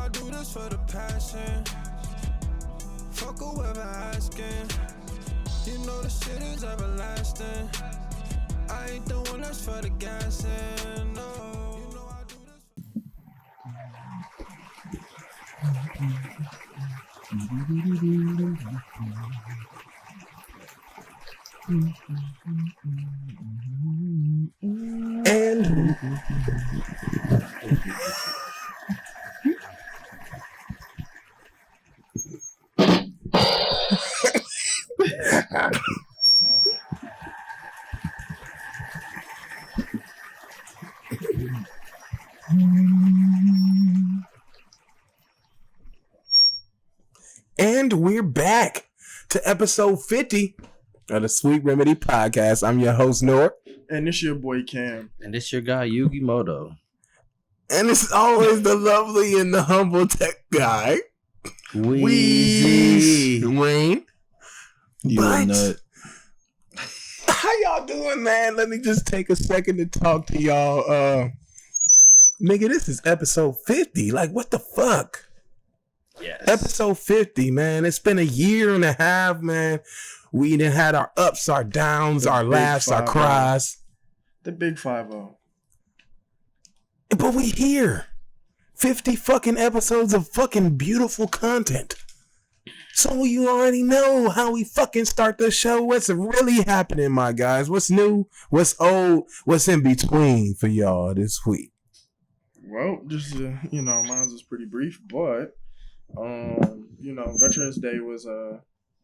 I do this for the passion. Fuck whoever asking. You know the shit is everlasting. I ain't the one that's for the gassing. No, you know I do And we're back to episode 50 of the Sweet Remedy Podcast. I'm your host, Nor. And this your boy, Cam. And this your guy, Yugi Moto. And it's always the lovely and the humble tech guy, Weezy. Wayne. You a nut. How y'all doing, man? Let me just take a second to talk to y'all. Nigga, this is episode 50. Like, what the fuck? Yes. Episode 50, man. It's been a year and a half, man. We done had our ups, our downs, our laughs, our cries. The big 5-0. But we here. 50 fucking episodes of fucking beautiful content. So you already know how we fucking start the show. What's really happening, my guys? What's new? What's old? What's in between for y'all this week? Well, just, mine was pretty brief, but, Veterans Day was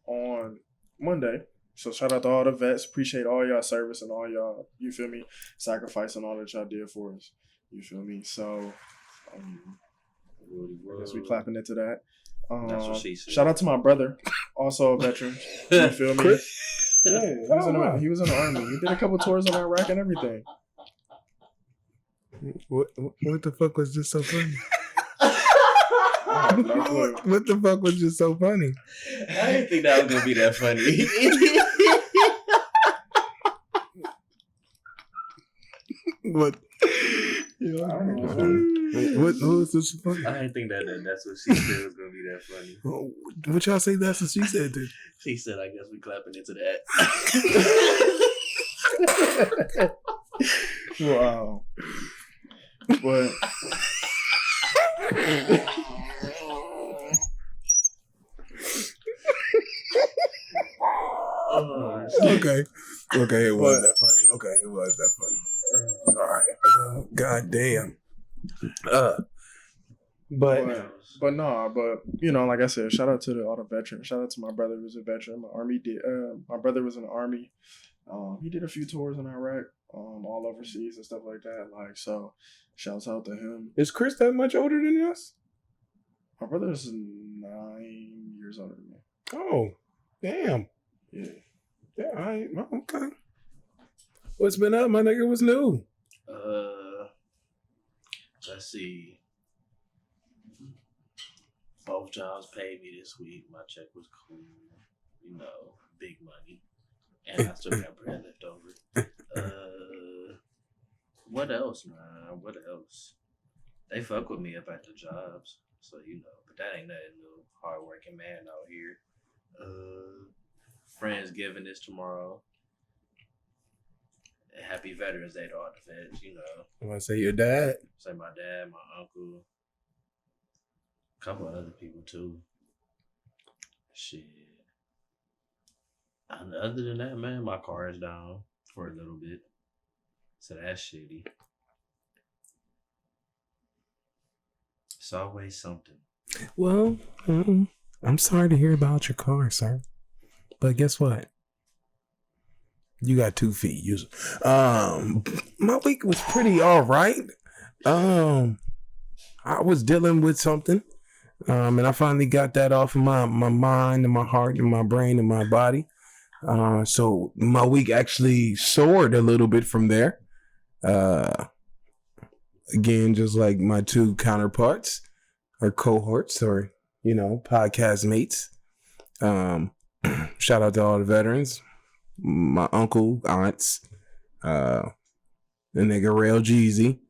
on Monday. So shout out to all the vets. Appreciate all y'all service and all y'all, you feel me, sacrifice and all that y'all did for us. You feel me? So, I guess we clapping into that. That's what she said. Shout out to my brother, also a veteran. You feel me? Yeah, he was in the army. He did a couple tours in Iraq and everything. What the fuck was just so funny? No What the fuck was just so funny? I didn't think that was gonna be that funny. What? I don't know. What was this funny? I didn't think that's what she said was gonna be that funny. What y'all say? That's what she said. Dude. She said, "I guess we clapping into that." Wow. But Okay, it was that funny. Okay, it was that funny. All right. God damn. But like I said, shout out to all the veterans. Shout out to my brother who's a veteran. My brother was in the army. He did a few tours in Iraq, all overseas and stuff like that. Like, so shouts out to him. Is Chris that much older than us? My brother is 9 years older than me. Oh, damn. Yeah. Yeah, okay. What's been up, my nigga? What's new? Let's see. Both jobs paid me this week. My check was cool. Big money. And I still got bread left over. What else, man? What else? They fuck with me up at the jobs. So, but that ain't nothing new. Hardworking man out here. Friendsgiving is tomorrow. And happy Veterans Day to all the vets, I want to say your dad. Say my dad, my uncle. A couple of other people, too. Shit. And other than that, man, my car is down for a little bit. So that's shitty. It's always something. Well, I'm sorry to hear about your car, sir. But guess what? You got 2 feet. My week was pretty all right. I was dealing with something. And I finally got that off of my mind and my heart and my brain and my body. So my week actually soared a little bit from there. Again, just like my 2 counterparts or cohorts or, podcast mates. Shout out to all the veterans, my uncle, aunts, the nigga Rail Jeezy.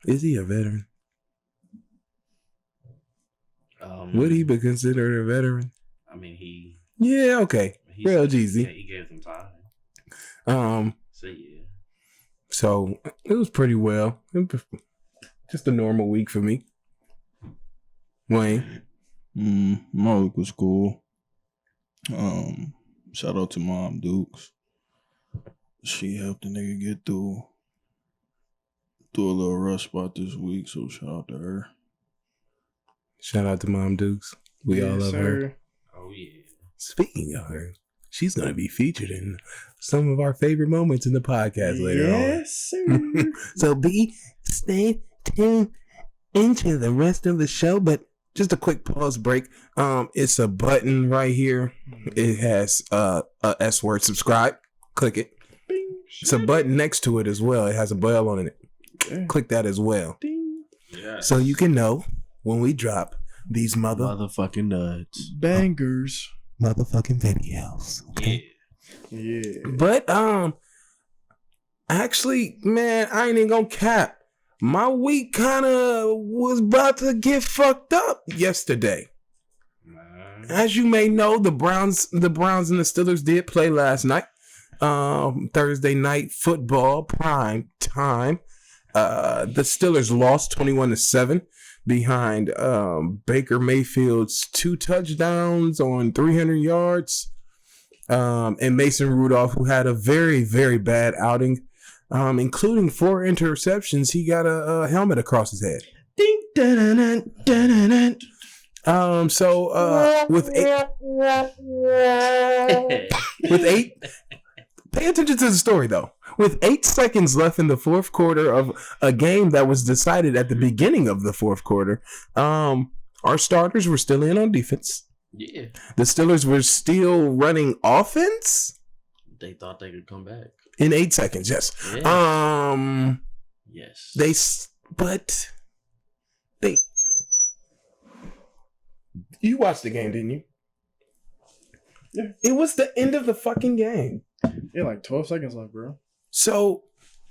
Is he a veteran? Would he be considered a veteran? I mean, he. Yeah, okay. Real Jeezy. Yeah, he gave them time. So yeah. So it was pretty well. Just a normal week for me. Wayne. My week was cool. Shout out to Mom Dukes. She helped the nigga get through a little rough spot this week, so shout out to her. Shout out to Mom Dukes. We all love her. Oh yeah. Speaking of her, she's gonna be featured in some of our favorite moments in the podcast later on. Yes, sir. So stay tuned into the rest of the show, but just a quick pause break. It's a button right here. It has a S word, subscribe. Click it. Bing, It's a button next to it as well. It has a bell on it. okay. Click that as well. Ding. Yeah. So you can know when we drop these Motherfucking nuts. Bangers. motherfucking videos. Okay? Yeah. Yeah. But actually, man, I ain't even gonna cap. My week kind of was about to get fucked up yesterday. Man. As you may know, the Browns and the Steelers did play last night. Thursday night football prime time. The Steelers lost 21-7 behind Baker Mayfield's 2 touchdowns on 300 yards. And Mason Rudolph, who had a very, very bad outing, including 4 interceptions. He got a helmet across his head. Ding. Dun-dun-dun, dun-dun-dun. So with 8, pay attention to the story though. With 8 seconds left in the fourth quarter of a game that was decided at the beginning of the fourth quarter, our starters were still in on defense. Yeah. The Steelers were still running offense They thought they could come back. in 8 seconds. Yes. Yeah. Yes. But you watched the game, didn't you? Yeah. It was the end of the fucking game. Yeah, like 12 seconds left, bro. So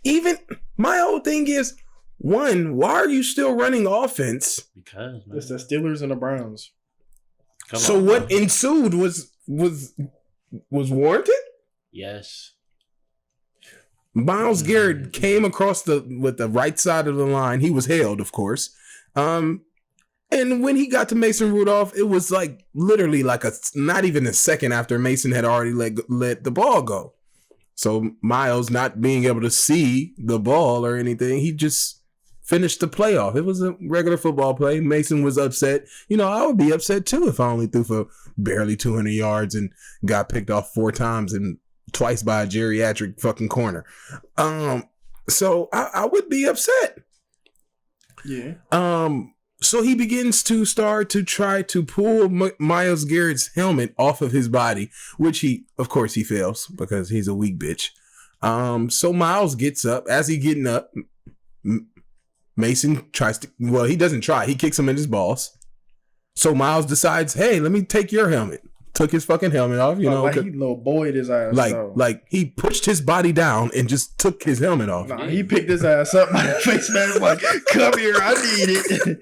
even my whole thing is, one, why are you still running offense? Because man. It's the Steelers and the Browns. Come So on, what bro. ensued was warranted? Yes. Miles Garrett came across with the right side of the line. He was held, of course. And when he got to Mason Rudolph, it was like literally like not even a second after Mason had already let the ball go. So Miles, not being able to see the ball or anything, he just finished the playoff. It was a regular football play. Mason was upset. You know, I would be upset too if I only threw for barely 200 yards and got picked off 4 times and twice by a geriatric fucking corner. So I would be upset. Yeah. So he begins to start to try to pull Myles Garrett's helmet off of his body, which of course he fails because he's a weak bitch. So Myles gets up. As he getting up, Mason he doesn't try. He kicks him in his balls. So Myles decides, hey, let me take your helmet. Took his fucking helmet off, you know. Like he little boyed his ass. Like he pushed his body down and just took his helmet off. Nah, he picked his ass up by the face, man. Was like, come here, I need it.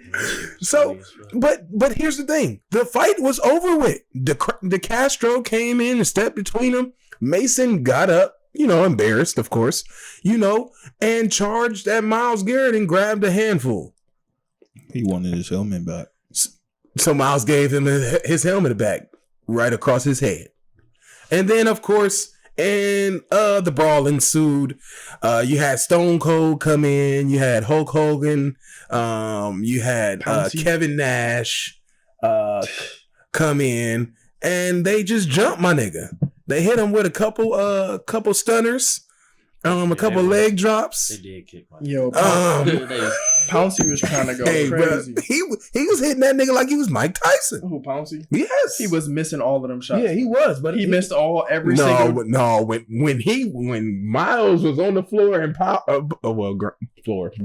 So, but here's the thing: the fight was over with. De Castro came in and stepped between them. Mason got up, you know, embarrassed, of course, you know, and charged at Myles Garrett and grabbed a handful. He wanted his helmet back. So Myles gave him his helmet back, right across his head. And then, of course, and the brawl ensued. You had Stone Cold come in. You had Hulk Hogan. You had Kevin Nash come in. And they just jumped my nigga. They hit him with a couple stunners. A couple leg drops. They did kick my Yo, Pouncey was trying to go crazy. Bro, he was hitting that nigga like he was Mike Tyson. Who, Pouncey? Yes. He was missing all of them shots. Yeah, he was, but he missed every single. No, when Miles was on the floor and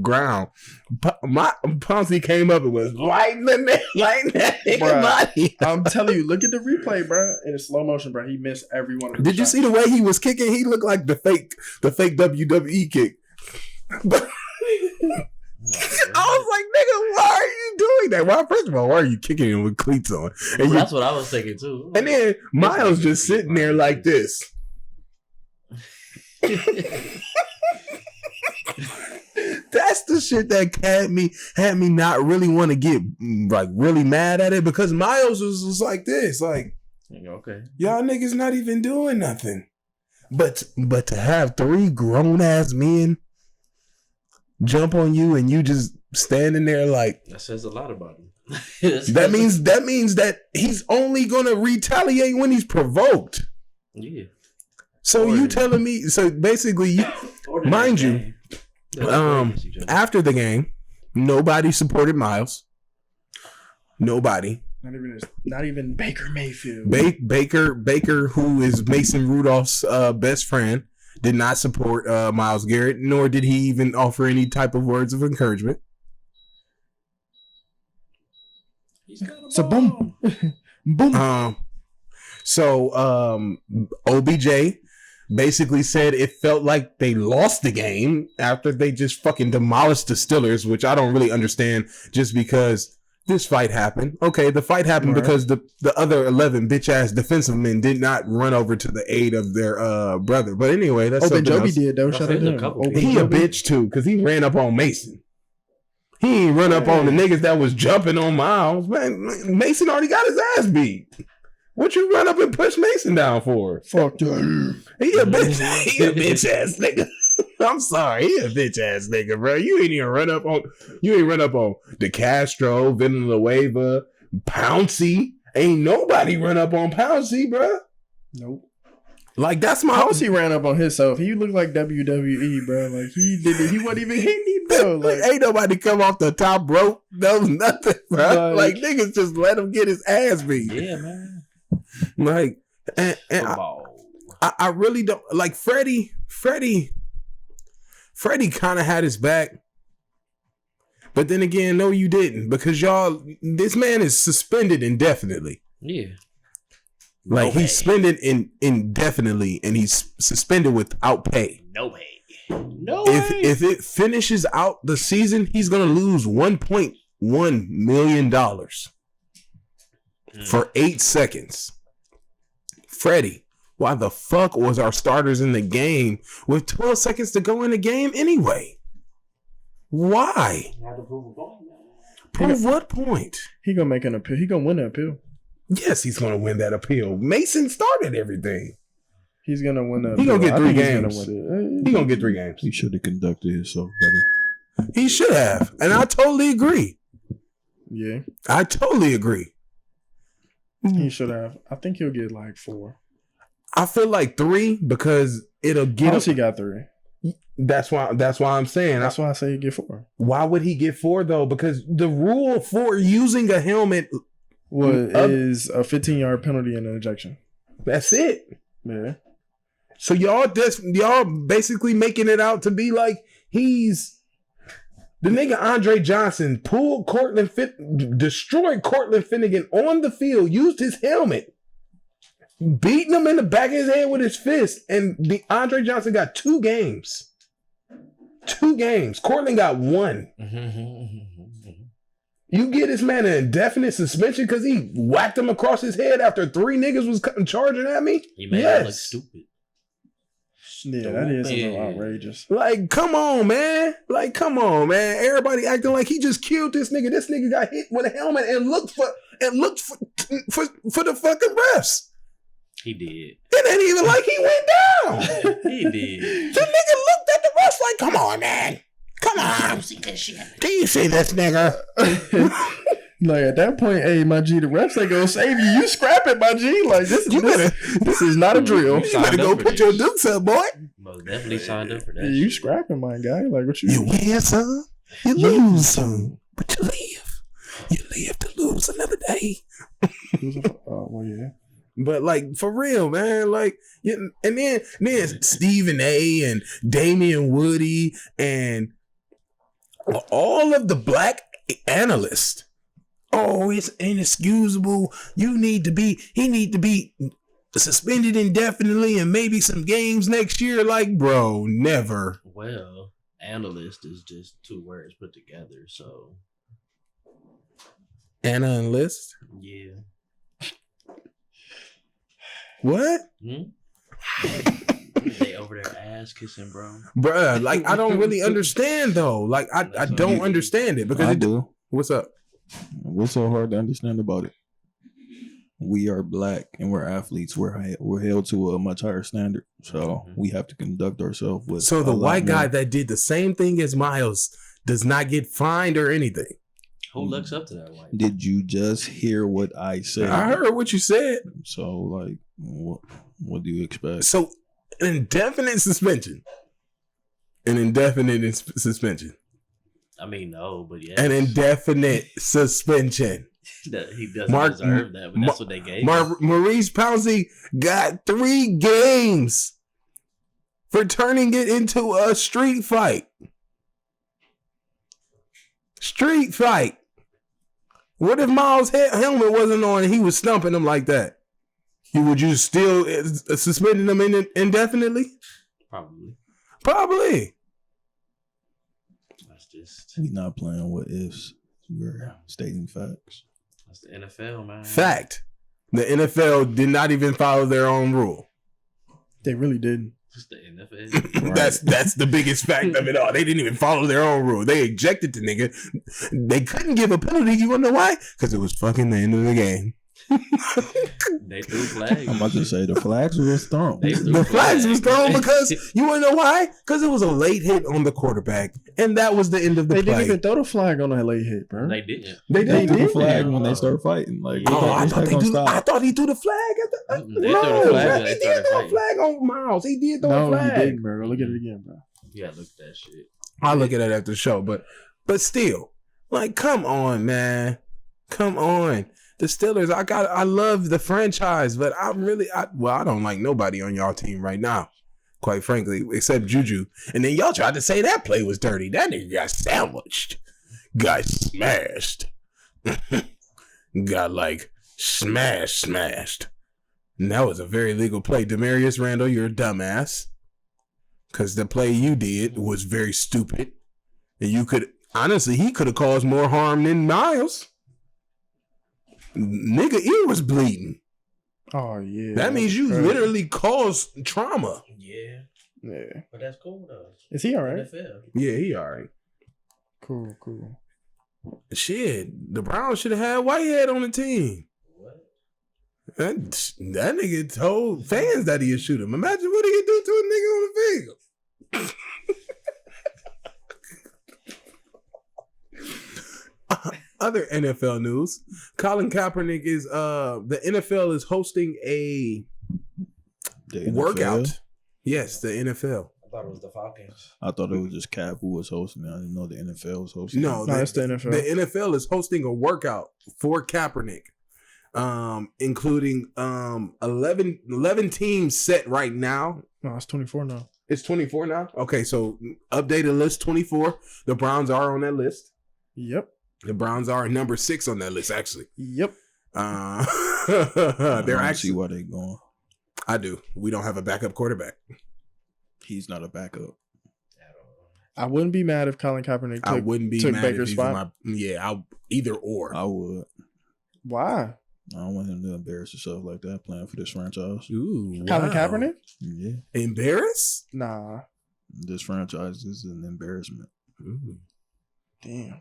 ground, Pouncey came up and was lighting that nigga body. I'm telling you, look at the replay, bro. In slow motion, bro. He missed every one of them. Did you see the way he was kicking? He looked like the fake WWE kick. But I was like, nigga, why are you doing that? Well, first of all, why are you kicking him with cleats on? And That's what I was thinking too. And then Miles just sitting there like this. That's the shit that had me not really want to get like really mad at it, because Miles was like this, like, okay, y'all niggas not even doing nothing. But to have 3 grown ass men jump on you and you just standing there like, that says a lot about him. that means that he's only gonna retaliate when he's provoked. Yeah. So you telling me? So basically, mind you, after the game, nobody supported Miles. Nobody. Not even Baker Mayfield. Baker, who is Mason Rudolph's best friend, did not support Myles Garrett, nor did he even offer any type of words of encouragement. So boom, boom. So OBJ basically said it felt like they lost the game after they just fucking demolished the Steelers, which I don't really understand, just because this fight happened. Okay, the fight happened because the other 11 bitch ass defensive men did not run over to the aid of their brother. But anyway, that's something Joby else. did though. Shout out to him. He a bitch too, because he ran up on Mason. He ain't run up on the niggas that was jumping on Miles. Man, Mason already got his ass beat. What you run up and push Mason down for? Fuck you. He a bitch. He a bitch ass nigga. I'm sorry, he a bitch ass nigga, bro. You ain't run up on DeCastro, Villanueva, Pouncey. Ain't nobody run up on Pouncey, bro. Nope. Like that's my Pouncey ran up on himself. He looked like WWE, bro. Like he wasn't even hitting him though. Like ain't nobody come off the top rope. No nothing, bro. Like niggas just let him get his ass beat. Yeah, man. Like and I really don't like Freddie kind of had his back, but then again, no, you didn't, because this man is suspended indefinitely. Yeah, like he's suspended indefinitely, and he's suspended without pay. No pay. No. If it finishes out the season, he's gonna lose $1.1 million for 8 seconds. Freddie, why the fuck was our starters in the game with 12 seconds to go in the game anyway? Why? You have to prove a point. Prove what point? He gonna make an appeal. He gonna win the appeal. Yes, he's gonna win that appeal. Mason started everything. He's gonna win the appeal. He gonna get 3 games. He gonna get 3 games. He should have conducted himself better. He should have, and I totally agree. Yeah, I totally agree. he should have. I think he'll get like 4. I feel like 3 because it'll get him. He got 3. That's why I'm saying. That's why I say he get 4. Why would he get 4 though? Because the rule for using a helmet is a 15-yard penalty and an ejection. That's it. Yeah. So y'all basically making it out to be like he's the nigga Andre Johnson destroyed Cortland Finnegan on the field, used his helmet, beating him in the back of his head with his fist, and the Andre Johnson got 2 games. 2 games. Cortland got 1. You get this man an indefinite suspension because he whacked him across his head after 3 niggas was charging at me? He made it look stupid. Yeah, that is a little outrageous. Like, come on, man. Everybody acting like he just killed this nigga. This nigga got hit with a helmet and looked for the fucking refs. He did. It ain't even like he went down. He did. The nigga looked at the refs like, come on, man. Come on. Do you see this nigga? Like at that point, hey, my G, the refs ain't gonna save you. You scrap it, my G. Like this is not a drill. You better go put your dukes up, boy. Most definitely signed up for that. Yeah, you scrapping, my guy. Like what you win some, you lose some, but you live. You live to lose another day. Well, yeah. But like for real, man, like and then Stephen A. and Damian Woody and all of the black analysts. Oh, it's inexcusable. He need to be suspended indefinitely and maybe some games next year. Like, bro, never. Well, analyst is just two words put together. So Analyst? yeah. What? They over there ass kissing, bro. Bruh, like I don't really understand though. Like I don't understand it because I do. What's up? What's so hard to understand about it? We are black and we're athletes. We're held to a much higher standard, so we have to conduct ourselves with. So the white guy that did the same thing as Miles does not get fined or anything. Who looks up to that white? Did you just hear what I said? I heard what you said. So like, what do you expect? So an indefinite suspension. An indefinite suspension. I mean, no, but yeah. An indefinite suspension. He doesn't deserve that, but that's what they gave him. Maurice Pouncey got 3 games for turning it into a street fight. Street fight. What if Miles' helmet wasn't on and he was stumping him like that? Would you still suspending him indefinitely? Probably. That's just... We're not playing what ifs. We're stating facts. That's the NFL, man. Fact. The NFL did not even follow their own rule. They really didn't. Just the NFL. Right. That's the biggest fact of it all. They didn't even follow their own rule. They ejected the nigga. They couldn't give a penalty. You wanna know why? Because it was fucking the end of the game. They threw flags. I'm about to say the flags were thrown. The flags was thrown because you want to know why? Because it was a late hit on the quarterback, and that was the end of the play. They didn't even throw the flag on that late hit, bro. They didn't. They They threw the did. flag when they started fighting. Like, I thought he threw the flag. They threw the flag. He did throw a flag on Miles. He did throw a flag. He didn't, bro. Look at it again, bro. You gotta look at that shit. I'll look at it after the show, but still, like, come on, man, come on. The Steelers, I love the franchise, but I don't like nobody on y'all team right now, quite frankly, except Juju. And then y'all tried to say that play was dirty. That nigga got sandwiched, got smashed, got like smashed. And that was a very legal play. Demarius Randall, you're a dumbass, because the play you did was very stupid, and he could have caused more harm than Miles. Nigga ear was bleeding. Oh yeah. That means you literally caused trauma. Yeah. Yeah. But that's cool though. Is he all right? NFL. Yeah, he all right. Cool. Shit, the Browns should have had Whitehead on the team. What? That nigga told fans that he'd shoot him. Imagine what he could do to a nigga on the field. Other NFL news: Colin Kaepernick is the NFL is hosting a workout. Yes, the NFL. I thought it was the Falcons. I thought it was just Cap who was hosting it. I didn't know the NFL was hosting No, it's the NFL. The NFL is hosting a workout for Kaepernick, including 11 teams set right now. No, it's 24 now. It's 24 now? Okay, so updated list 24. The Browns are on that list. Yep. The Browns are number 6 on that list, actually. Yep. They're actually see why they going. I do. We don't have a backup quarterback. He's not a backup. I wouldn't be mad if Colin Kaepernick I wouldn't be took mad Baker's if spot. Either or. I would. Why? I don't want him to embarrass himself like that playing for this franchise. Ooh, Colin wow. Kaepernick? Yeah. Embarrass? Nah. This franchise is an embarrassment. Ooh. Damn.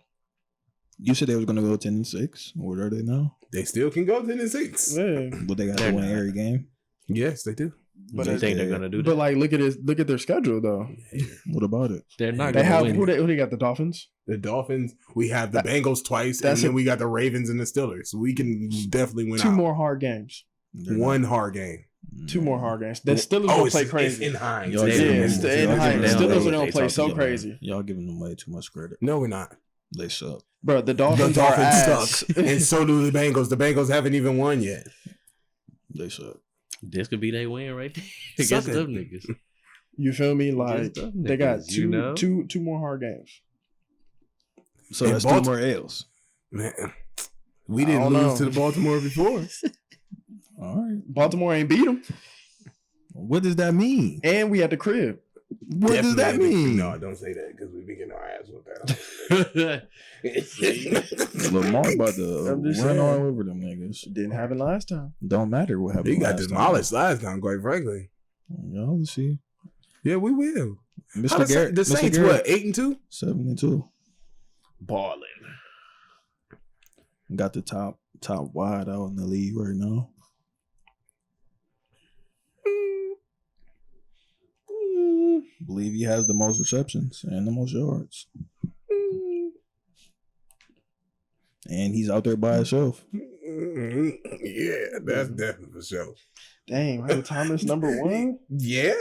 You said they was gonna go 10-6. What are they now? They still can go 10-6. Yeah. But they got to win every game. Yes, they do. But I think they're gonna do that. But like, look at their schedule though. What about it? They're not. They Gonna have win. who they got? The Dolphins. The Dolphins. We have the Bengals twice, and then we got the Ravens and the Steelers. We can definitely win. Two more hard games. One hard game. 2 more hard games. The Steelers will play crazy. It's in Hines. Y'all Yeah, giving it's in Hines. Steelers are gonna play so crazy. Y'all giving them way too much credit. No, we're not. They suck. Bro, the Dolphins are ass. suck, and so do the Bengals. The Bengals haven't even won yet. They suck. This could be their win right there Suck against it. them niggas. You feel me? Like them they got niggas, you know? two more hard games. So And that's Baltimore- 2 more L's. Man, we didn't don't lose know. to the Baltimore before. All right. Baltimore ain't beat them, What does that mean? and we had the crib. What does that Definitely. mean? No, don't say that because ass with that. Lamar about to I'm just run saying. all over them niggas. Didn't happen last time. Don't matter what happened. He got last demolished last time, quite frankly. time. Y'all let's see. Yeah, we will. How Mr. Garrett. the Mr. Saints Garrett, what? 8-2. 7-2. Balling. Got the top wide out in the league right now. Believe he has the most receptions and the most yards. And he's out there by himself. Yeah, that's definitely for sure. Dang, Michael Thomas #1? Yeah,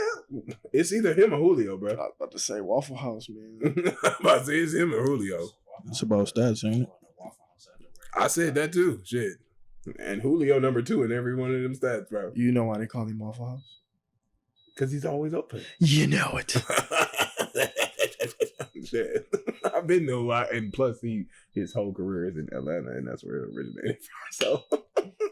it's either him or Julio, I bro. was about to say Waffle House, man. I'm about to say it's him or Julio. It's about stats, ain't it? I said that too. Shit. And Julio #2 in every one of them stats, bro. You know why they call him Waffle House? Because he's always open. You know it. Shit. I've been there a lot, and plus his whole career is in Atlanta, and that's where it originated from. So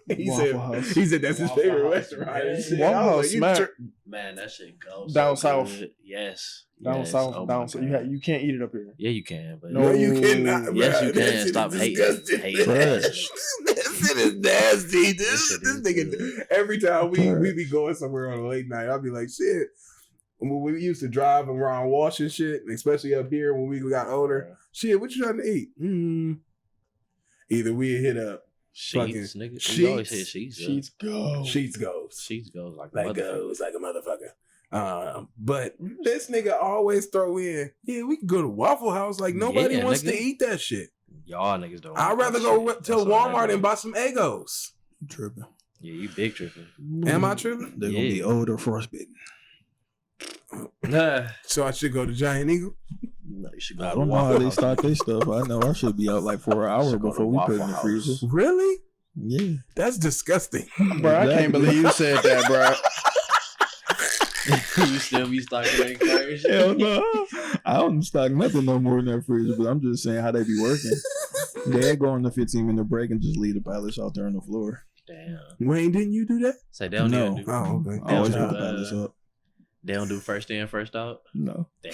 he Waffle said that's his Waffle favorite House, restaurant. man. And shit. Waffle I was House like, you smack. Man, that shit goes Down so south. good. Yes. Down yes. south, Oh down my south. God. You can't eat it up here. Yeah, you can, but No, you cannot. Bro. Yes, you That can. shit is Stop hating. disgusting. Hating. Trash. That shit is nasty, dude. That shit This is nigga, good. every time we be going somewhere on a late night, I'll be like, shit. When we used to drive around Wash and shit, especially up here when we got older, shit, what you trying to eat? Either we hit up Sheets, nigga. Sheets. You always say sheets. Sheets go. Sheets goes. Sheets goes like a Like motherfucker. goes like a motherfucker. But this nigga always throw in, yeah, we can go to Waffle House. Like nobody Yeah, wants nigga. to eat that shit. Y'all niggas don't. I'd want rather that go shit. to That's all Walmart that and buy is. some Eggos. Tripping. Yeah, you big tripping. Am I tripping? They're gonna be Yeah. old or frostbitten. Nah. So I should go to Giant Eagle. No, you should go I to don't know Waffle how they House. stock their stuff. I know I should be out like for an hour Should go to before we put it in the Waffle freezer. House. Really? Yeah. That's disgusting. Bro, I can't Exactly. believe you said that, bro. You still be stocking that crazy shit? Hell no. I don't stock nothing no more in that freezer, but I'm just saying how they be working. They go on the 15-minute break and just leave the pallets out there on the floor. Damn. Wayne, didn't you do that? Say they don't No. even do. Oh, okay. I always Yeah. put the pallets up. They don't do first in, first out. No. Damn.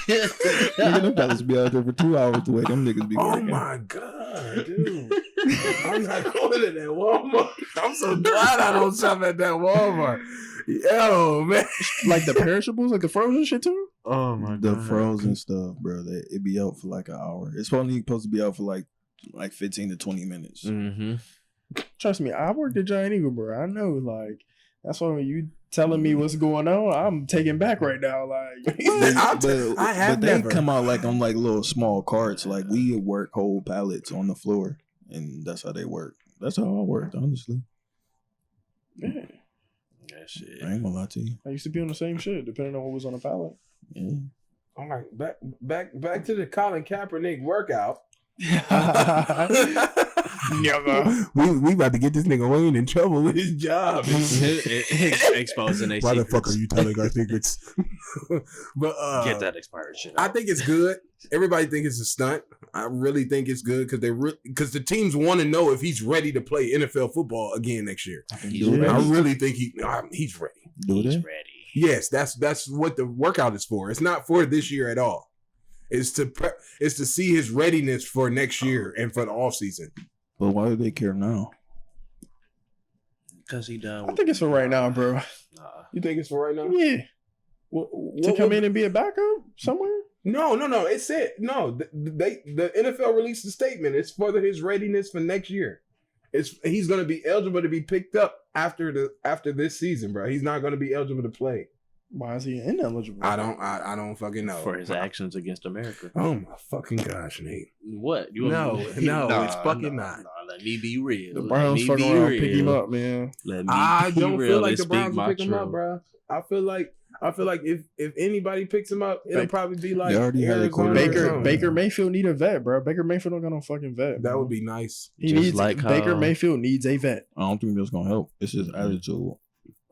Nigga, them pallets be out there for 2 hours the way them niggas be Oh working. my god, dude! I'm not going to that Walmart. I'm so glad I don't shop at that Walmart. Yo, man. Like the perishables, like the frozen shit too? Oh my The frozen stuff, bro. It be out for like an hour. It's only supposed to be out for like 15 to 20 minutes. Mm-hmm. Trust me, I worked at Giant Eagle, bro. I know, like, that's why when you telling me what's going on, I'm taken back right now. Like, I have but they never. come out like on like little small carts. Like we work whole pallets on the floor, and that's how they work. That's how I worked, honestly. yeah, That shit. I ain't gonna lie to you. I used to be on the same shit, depending on what was on the pallet. Yeah. I'm like back to the Colin Kaepernick workout. Never. We about to get this nigga Wayne in trouble with his job. Exposing their Why the secrets. fuck are you telling our secrets? But Get that expired shit I out. think it's good. Everybody think it's a stunt. I really think it's good because the teams want to know if he's ready to play NFL football again next year. He's Do I ready. really think he's ready. Do He's they? ready. Yes, that's what the workout is for. It's not for this year at all. It's to see his readiness for next year and for the off season. But why do they care now? Because he done. I think it's for right now, bro. Nah. You think it's for right now? Yeah. To come in and be a backup somewhere? No. It said no. The NFL released a statement. It's for his readiness for next year. He's going to be eligible to be picked up after this season, bro. He's not going to be eligible to play. Why is he ineligible? I don't fucking know. For his actions against America. Oh my fucking gosh, Nate. What? No, it's fucking not. Nah, let me be real. The Let Browns me fucking be around real. pick him up, man. Let me I be don't real feel like and the speak Browns will my pick him up, truth. bro. I feel like if anybody picks him up, it'll probably be like They already had a Arizona or quarterback. something. Baker Mayfield need a vet, bro. Baker Mayfield don't got no fucking vet. That bro. would be nice. He Just needs like Baker how- Mayfield needs a vet. I don't think that's gonna help. It's his attitude.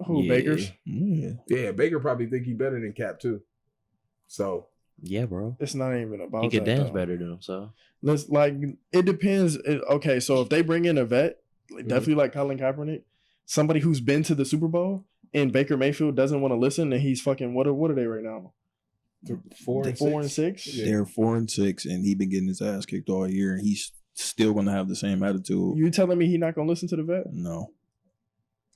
Who, Yeah. Baker's? Yeah. Yeah, Baker probably think he better than Cap too. So Yeah, bro. It's not even about He could that, dance though. better than him, so. Let's it depends. Okay, so if they bring in a vet, Mm-hmm. definitely like Colin Kaepernick, somebody who's been to the Super Bowl, and Baker Mayfield doesn't want to listen, and he's fucking what are they right now? 4 and 6. Yeah. They're 4-6, and he been getting his ass kicked all year, and he's still gonna have the same attitude. You telling me he not gonna listen to the vet? No,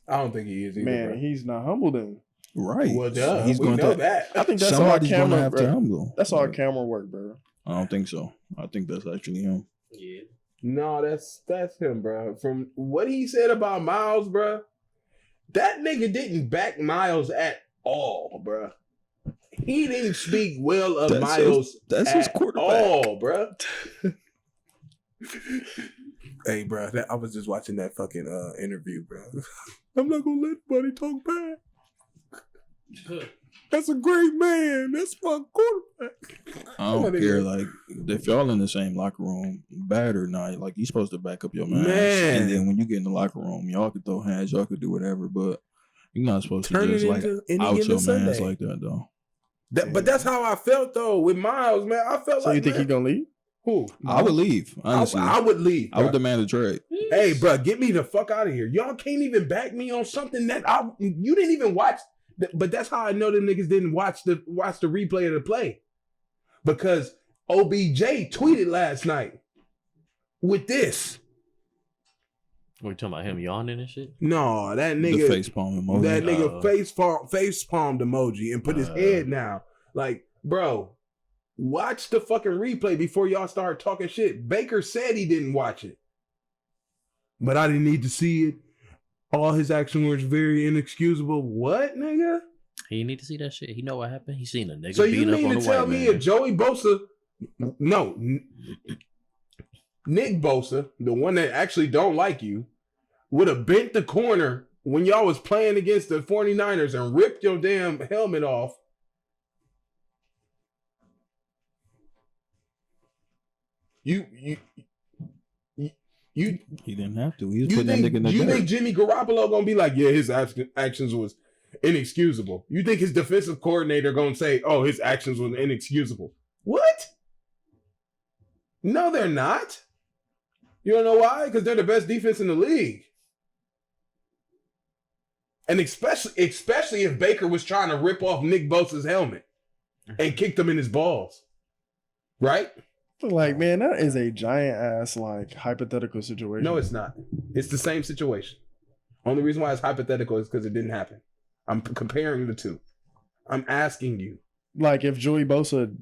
I don't think he is either. Man, bro. he's not humble then. right? Well, duh. He's We going know to. that. I think that's Somebody's all gonna camera. have to humble. That's all camera work, bro. I don't think so. I think that's actually him. Yeah. No, that's him, bro. From what he said about Miles, bro, that nigga didn't back Miles at all, bro. He didn't speak well of Miles. That's his quarterback. All, bro. Hey, bro, I was just watching that fucking interview, bro. I'm not gonna let anybody talk bad. That's a great man. That's my quarterback. I don't care. Like, if y'all in the same locker room, bad or not, like, you supposed to back up your man. And then when you get in the locker room, y'all could throw hands, y'all could do whatever, but you're not supposed Turn to it just, like, into any out given your Sunday. mans like that, though. But that's how I felt, though, with Miles, man. I felt So like, you think man, he gonna leave? who? I would leave, honestly. I would leave. I would bro. demand a trade. Hey, bro, get me the fuck out of here. Y'all can't even back me on something that you didn't even watch. But that's how I know them niggas didn't watch the replay of the play. Because OBJ tweeted last night with this. What, you talking about him yawning and shit? No, that The nigga, face palm emoji. that nigga face palmed emoji and put his head down. Like, bro, watch the fucking replay before y'all start talking shit. Baker said he didn't watch it. But I didn't need to see it. All his action was very inexcusable. What, nigga? He need to see that shit. He know what happened. He seen a nigga So you beating up mean on to the tell white me man. if Joey Bosa, Nick Bosa, the one that actually don't like you, would have bent the corner when y'all was playing against the 49ers and ripped your damn helmet off? You He didn't have to. He was putting that nigga in the you dirt. think Jimmy Garoppolo gonna be like, yeah, his actions was inexcusable? You think his defensive coordinator gonna say, oh, his actions was inexcusable? What? No, they're not. You don't know why? Because they're the best defense in the league. And especially if Baker was trying to rip off Nick Bosa's helmet and kicked him in his balls. Right? Like, man, that is a giant ass like hypothetical situation. No, it's not. It's the same situation. Only reason why it's hypothetical is because it didn't happen. I'm comparing the two. I'm asking you. Like if Joey Bosa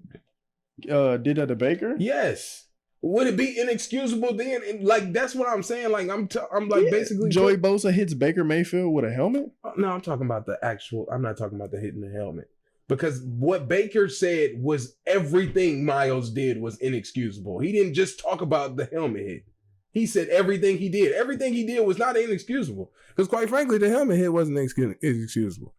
did that to Baker? Yes. Would it be inexcusable then? And, like, that's what I'm saying. Like, I'm like, Yeah. basically Joey Bosa hits Baker Mayfield with a helmet? No, I'm talking about the actual. I'm not talking about the hitting the helmet. Because what Baker said was everything Miles did was inexcusable. He didn't just talk about the helmet hit. He said everything he did. Everything he did was not inexcusable. Because quite frankly, the helmet hit wasn't inexcusable.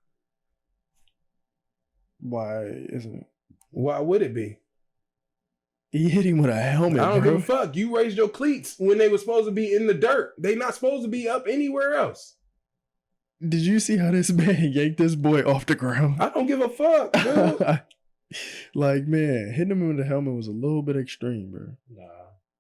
Why isn't it? Why would it be? He hit him with a helmet, I don't bro. give a fuck. You raised your cleats when they were supposed to be in the dirt. They not supposed to be up anywhere else. Did you see how this man yanked this boy off the ground? I don't give a fuck, bro. Like, man, hitting him with the helmet was a little bit extreme, bro.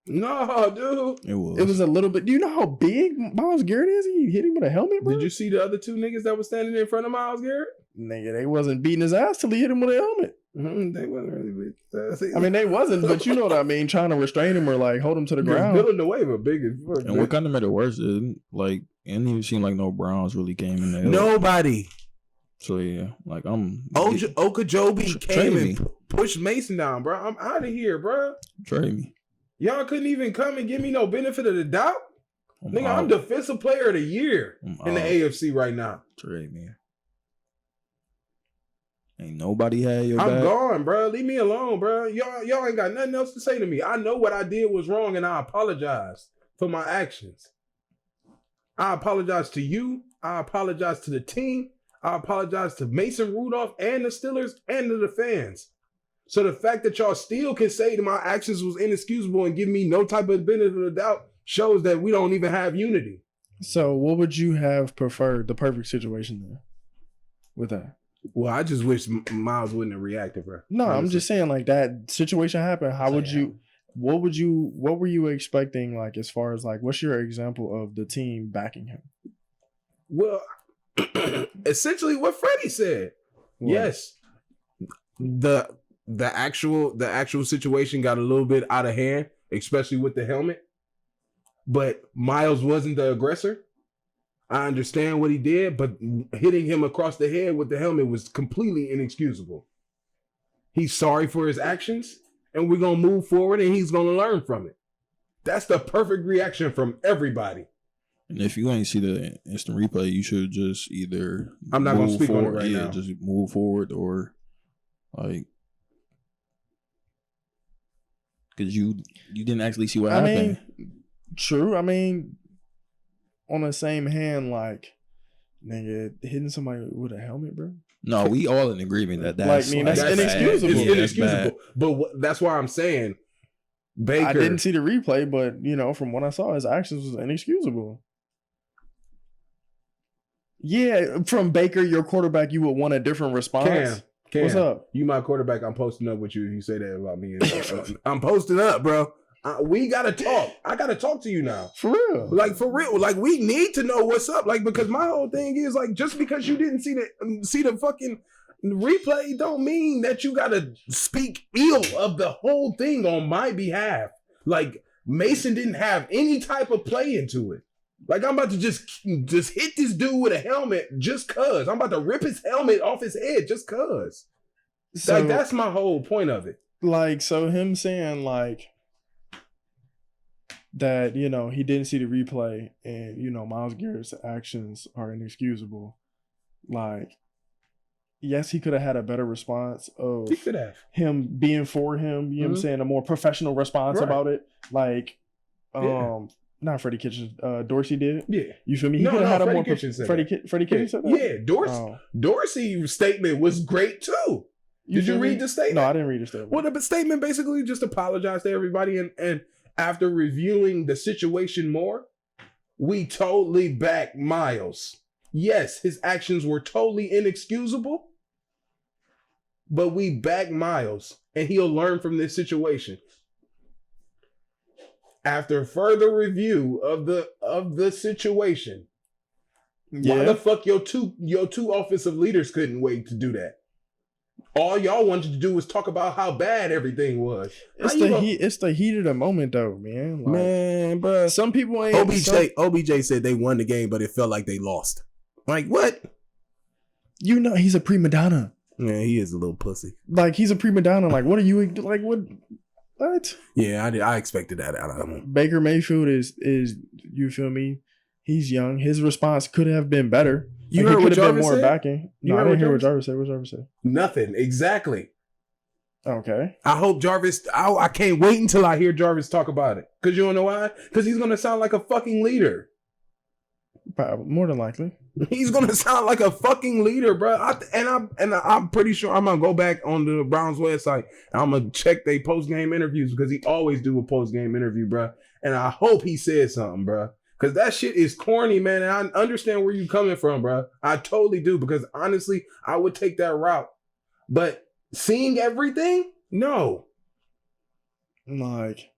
No, dude. It was. It was a little bit. Do you know how big Myles Garrett is? He hit him with a helmet, bro. Did you see the other two niggas that were standing in front of Myles Garrett? Nigga, they wasn't beating his ass till he hit him with a helmet. They wasn't really big. I mean, they wasn't, but you know what I mean. Trying to restrain him or like hold him to the ground. Building the wave, but big as fuck. And what kind of made it worse is, like, it didn't even seem like no Browns really came in there. Nobody. So, yeah, like, I'm... Okajobi Trade came me. and pushed Mason down, bro. I'm out of here, bro. Trade me. Y'all couldn't even come and give me no benefit of the doubt. Nigga, I'm out. defensive player of the year I'm in the out. AFC right now. Trade me. Ain't nobody had your I'm back. gone, bro. Leave me alone, bro. Y'all ain't got nothing else to say to me. I know what I did was wrong, and I apologize for my actions. I apologize to you. I apologize to the team. I apologize to Mason Rudolph and the Steelers and to the fans. So the fact that y'all still can say that my actions was inexcusable and give me no type of benefit of the doubt shows that we don't even have unity. So, what would you have preferred? The perfect situation there with that? Well, I just wish Miles wouldn't have reacted, bro. No, I'm Honestly. just saying, like that situation happened. How would you? What were you expecting? Like, as far as like, what's your example of the team backing him? Well, essentially what Freddie said. What? Yes. The the actual situation got a little bit out of hand, especially with the helmet. But Miles wasn't the aggressor. I understand what he did, but hitting him across the head with the helmet was completely inexcusable. He's sorry for his actions, and we're going to move forward, and he's going to learn from it. That's the perfect reaction from everybody. And if you ain't see the instant replay, you should just either I'm not going to speak on it right now. Just move forward, or like, because you didn't actually see what happened. True. I mean, on the same hand, like, nigga, hitting somebody with a helmet, bro. No, we all in agreement that that's inexcusable. It's inexcusable. But that's why I'm saying Baker. I didn't see the replay, but from what I saw, his actions was inexcusable. Yeah, from Baker, your quarterback, you would want a different response. Cam, what's up? You my quarterback. I'm posting up with you if you say that about me. I'm posting up, bro. We gotta talk. I gotta talk to you now. For real. Like, for real. Like, we need to know what's up. Like, because my whole thing is, like, just because you didn't see the fucking replay don't mean that you gotta speak ill of the whole thing on my behalf. Like, Mason didn't have any type of play into it. Like, I'm about to just hit this dude with a helmet just cuz. I'm about to rip his helmet off his head just cuz. So, like, that's my whole point of it. Like, so him saying, like, that, he didn't see the replay and, Myles Garrett's actions are inexcusable. Like, yes, he could have had a better response of him being for him, you know what I'm saying, a more professional response about it. Like, not Freddie Kitchens, Dorsey did. Yeah. You feel me? He could have had a more Freddie Kitchens said that? Yeah, Dorsey's statement was great too. Did you read the statement? No, I didn't read the statement. Well, the statement basically just apologized to everybody and after reviewing the situation more, we totally back Miles. Yes, his actions were totally inexcusable, but we back Miles, and he'll learn from this situation. After further review of the situation, why the fuck your two offensive leaders couldn't wait to do that? All y'all wanted to do was talk about how bad everything was. It's the heat of the moment, though, man. Like, man, bro. Some people ain't. OBJ said they won the game, but it felt like they lost. Like, what? He's a prima donna. Yeah, he is a little pussy. Like, he's a prima donna. Like, what are you like? What? Yeah, I expected that out of him. Baker Mayfield is you feel me? He's young. His response could have been better. You heard what Jarvis said? Backing. No, I didn't hear what Jarvis said. What Jarvis said? Nothing. Exactly. Okay. I hope Jarvis. I can't wait until I hear Jarvis talk about it. Because you wanna know why? Because he's gonna sound like a fucking leader. Probably, more than likely. He's gonna sound like a fucking leader, bro. I'm pretty sure I'm gonna go back on the Browns website and I'm gonna check their post game interviews because he always do a post game interview, bro. And I hope he said something, bro. Because that shit is corny, man. And I understand where you're coming from, bro. I totally do. Because honestly, I would take that route. But seeing everything? No. Like,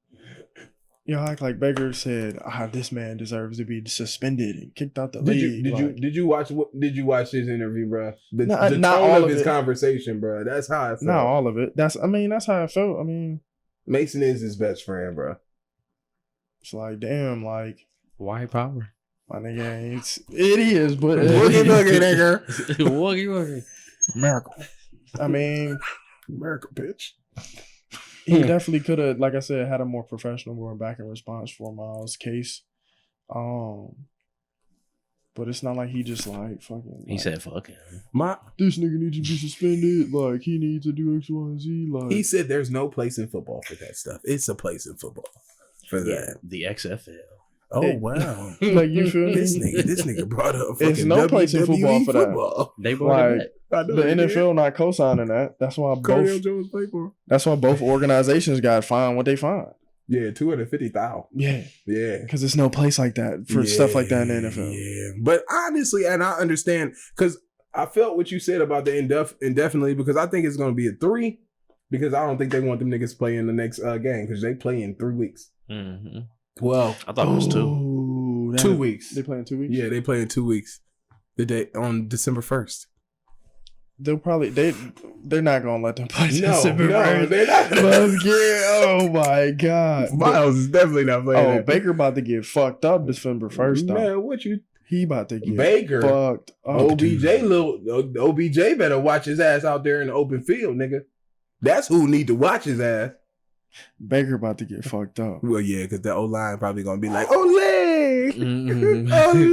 act like Baker said, this man deserves to be suspended and kicked out the league. Did you watch his interview, bro? The tone of his conversation, bro. That's how I felt. Not all of it. That's how I felt. I mean, Mason is his best friend, bro. It's like, damn, like, white power. My nigga, it is, but Woogie nigga. Woogie. America. I mean, America, bitch. He definitely could have, like I said, had a more professional going back in response for Miles' case. But it's not like he just like fucking. He said, "Fuck him." This nigga needs to be suspended. Like, he needs to do X, Y, and Z. Like, he said, "There's no place in football for that stuff. It's a place in football for that." The XFL. Oh wow! Like, you feel me? This nigga brought up. It's no place in football for that. They brought it back. The NFL not co-signing that. That's why Jones played for. That's why both organizations got fined what they fined. Yeah, $250,000. Yeah, because there's no place like that for stuff like that in the NFL. Yeah, but honestly, and I understand because I felt what you said about the indefinitely because I think it's going to be a 3 because I don't think they want them niggas to play in the next game because they play in 3 weeks. Mm-hmm. Well, I thought it was 2. 2 weeks. They play in 2 weeks. Yeah, they play in 2 weeks. The day on December 1st. they're not gonna let them play No, December no, 1st. they're not. Fuck yeah. Oh my god. Miles is definitely not playing Oh, that. Baker about to get fucked up December 1st though. Man, what you He about to get Baker? fucked up. OBJ better watch his ass out there in the open field, nigga. That's who need to watch his ass. Baker about to get fucked up. Well, yeah, because the O-line probably going to be like, Ole! Mm-hmm. Ole!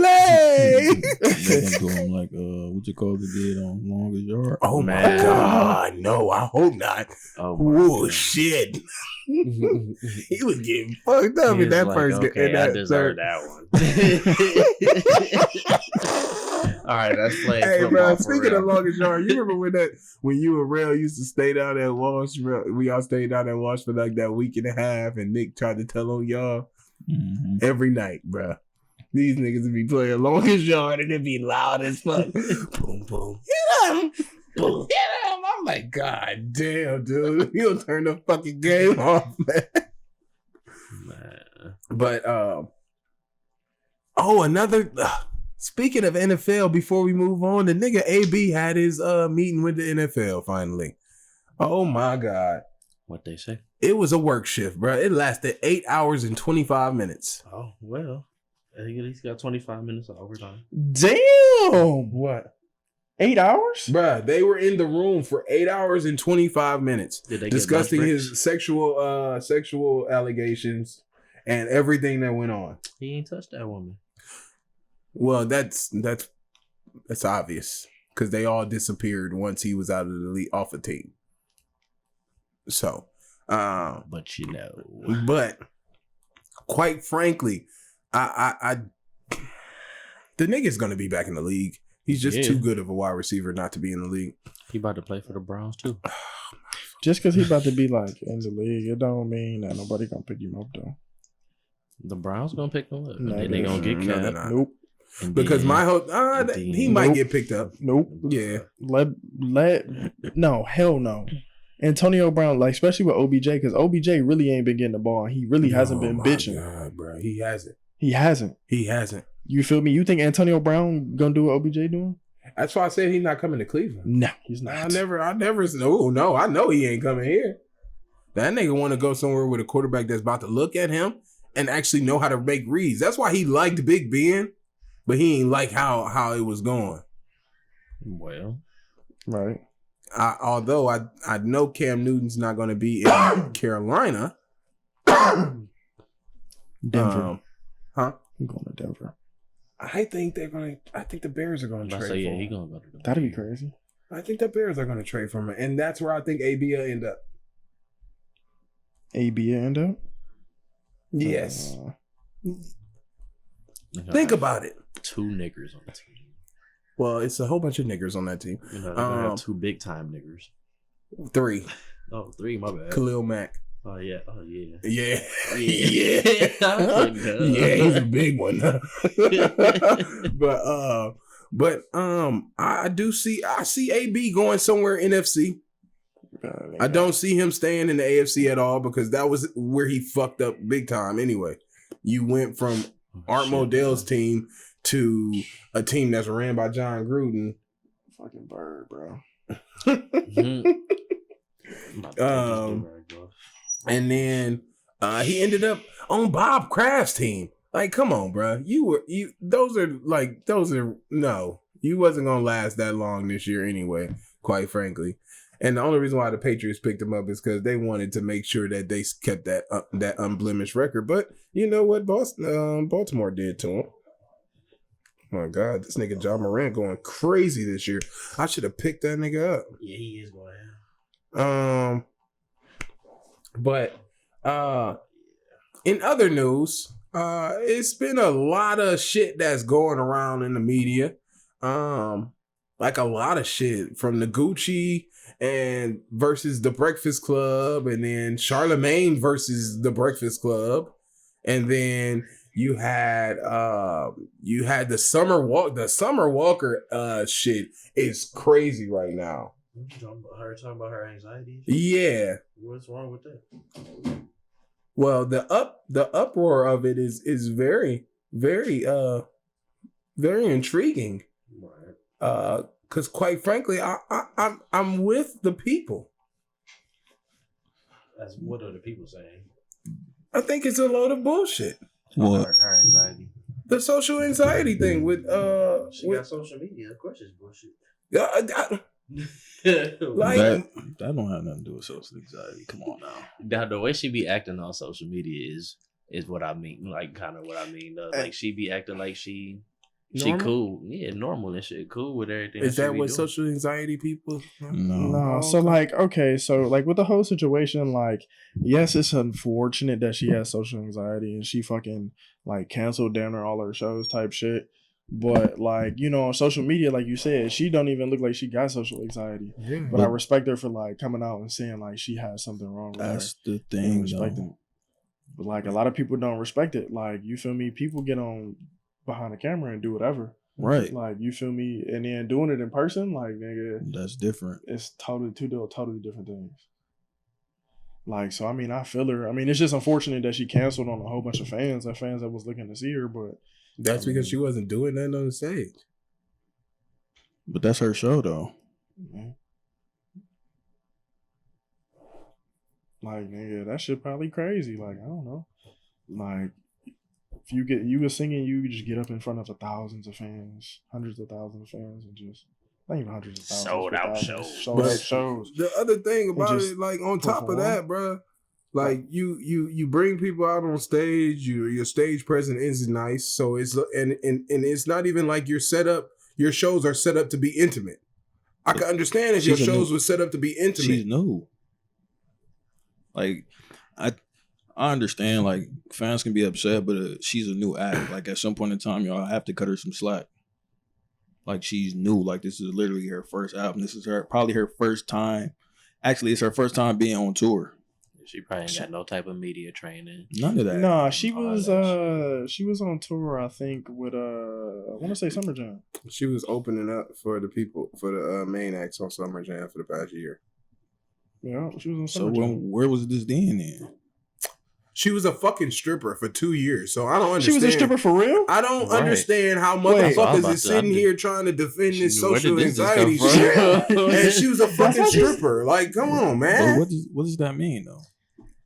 They gonna do him like what you call it did on Longest Yard. Oh, my Man. God. No, I hope not. Oh, my Oh, God. shit. He was getting fucked up in that first game. Okay, I deserve that one. All right, let's play. Hey, football bro, for speaking real. of Longest Yard, you remember when you and Rail used to stay down at Walsh? We all stayed down at Walsh for like that week and a half, and Nick tried to tell on y'all every night, bro. These niggas would be playing Longest Yard and it'd be loud as fuck. Boom, boom. Hit him. Boom. Hit him. I'm like, God damn, dude. You'll turn the fucking game off, man. But, another... speaking of NFL, before we move on, the nigga AB had his meeting with the NFL finally. Oh my God. What they say? It was a work shift, bro. It lasted 8 hours and 25 minutes. Oh, well. I think at least got 25 minutes of overtime. Damn. What? 8 hours? Bruh, they were in the room for 8 hours and 25 minutes Did they discussing get lunch breaks? his sexual allegations and everything that went on. He ain't touched that woman. Well, that's obvious because they all disappeared once he was out of the league off a team. So, But you know. but quite frankly, I the nigga's gonna be back in the league. He's just Yeah. too good of a wide receiver not to be in the league. He about to play for the Browns too. Just because he about to be like in the league, it don't mean that nobody gonna pick him up though. The Browns gonna pick him up. No, And then they gonna get no, they're cut. not. Nope. And Because then- my whole he might Nope. get picked up. Nope. Yeah. No, hell no. Antonio Brown, like especially with OBJ, because OBJ really ain't been getting the ball. He really hasn't been bitching. God, bro. He hasn't. He hasn't. He hasn't. You feel me? You think Antonio Brown gonna do what OBJ doing? That's why I said he's not coming to Cleveland. No, he's not. I never no, I know he ain't coming here. That nigga want to go somewhere with a quarterback that's about to look at him and actually know how to make reads. That's why he liked Big Ben, but he ain't like how it was going. Well, Right. Although I know Cam Newton's not going to be in Carolina. Denver. Huh? I'm going to Denver. I think the Bears are going to I trade say for yeah, he him. gonna go to the. That'd be crazy. I think the Bears are going to trade for him, and that's where I think AB will end up. AB end up. Yes. They gonna Think have about it. 2 niggers on the team. Well, it's a whole bunch of niggers on that team. You know, they're gonna have 2 big time niggers. 3. Oh, 3, my bad. Khalil Mack. Oh yeah. Oh yeah. Yeah. Yeah. Yeah, he's a big one. but I see AB going somewhere NFC. I don't see him staying in the AFC at all because that was where he fucked up big time anyway. You went from Art Modell's team to a team that's ran by John Gruden. Fucking bird, bro. And then he ended up on Bob Kraft's team. Like, come on, bro. You wasn't gonna last that long this year anyway, quite frankly. And the only reason why the Patriots picked him up is because they wanted to make sure that they kept that unblemished record. But you know what Baltimore did to him? My God, this nigga John Moran going crazy this year. I should have picked that nigga up. Yeah, he is going. But in other news, it's been a lot of shit that's going around in the media. Like a lot of shit from the Gucci and versus the Breakfast Club, and then Charlemagne versus the Breakfast Club, and then you had the Summer Walker shit is crazy right now. Talking about her anxiety. Yeah. What's wrong with that? Well, the uproar of it is very, very, very intriguing. Right. Because quite frankly, I'm with the people. That's what are the people saying? I think it's a load of bullshit. What? Her anxiety. The social anxiety thing with She got social media. Of course, it's bullshit. Like that don't have nothing to do with social anxiety. Come on now. Now, the way she be acting on social media is what I mean. Like, kind of what I mean. Like, she be acting like she cool. Yeah, normal and shit. Cool with everything. Is that what doing. social anxiety people? No. So like, okay, so like with the whole situation, like, yes, it's unfortunate that she has social anxiety and she fucking like canceled down all her shows type shit. But like, you know, on social media, like you said, she don't even look like she got social anxiety. Yeah. But I respect her for like coming out and saying like she has something wrong with her. That's the And thing, respect though. it. But like a lot of people don't respect it. Like, you feel me? People get on behind the camera and do whatever. Right. Like, you feel me? And then doing it in person, like, nigga, That's different. it's totally totally different things. Like, so I mean, I feel her. I mean, it's just unfortunate that she canceled on a whole bunch of fans that was looking to see her, but That's because she wasn't doing nothing on the stage. But that's her show, though. like, nigga, that shit probably crazy. Like, I don't know. Like, if you were singing, you could just get up in front of thousands of fans, hundreds of thousands of fans, and just not even hundreds of thousands, Sold out thousands, shows. sold out shows. The other thing about just it, like on top of perform. that, bro, like you bring people out on stage. Your stage presence is nice, so it's and it's not even like you're set up. Your shows are set up to be intimate. I can understand if your shows were set up to be intimate. She's new. Like, I understand, like, fans can be upset, but she's a new act. Like, at some point in time, y'all have to cut her some slack. Like, she's new. Like, this is literally her first album. This is probably her first time. Actually, it's her first time being on tour. She probably ain't got no type of media training. None of that. Nah, she was on tour, I think, with I want to say Summer Jam. She was opening up for the people, for the main acts on Summer Jam for the past year. Yeah, she was on So Summer Jam. where was this then? She was a fucking stripper for 2 years, so I don't understand. She was a stripper for real? I don't Right. understand how Wait. motherfuckers is sitting here trying to defend this social anxiety shit. And she was a fucking stripper. Like, come on, man. But what does that mean, though?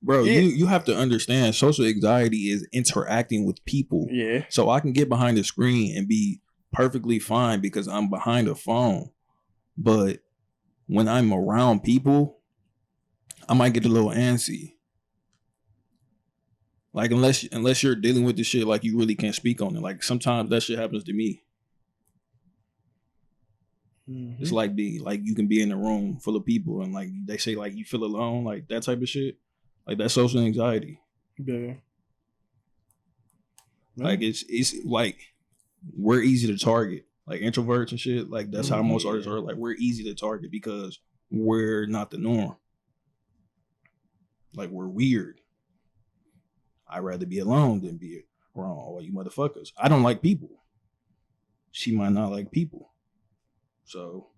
Bro, Yeah. you have to understand social anxiety is interacting with people. Yeah. So I can get behind the screen and be perfectly fine because I'm behind a phone. But when I'm around people, I might get a little antsy. Like, unless you're dealing with this shit, like, you really can't speak on it. Like, sometimes that shit happens to me. Mm-hmm. It's like you can be in a room full of people and like they say like you feel alone, like that type of shit. Like that's social anxiety. Yeah. Like it's like we're easy to target. Like introverts and shit. Like that's how most artists are. Like we're easy to target because we're not the norm. Like we're weird. I'd rather be alone than be around all you motherfuckers. I don't like people. She might not like people. So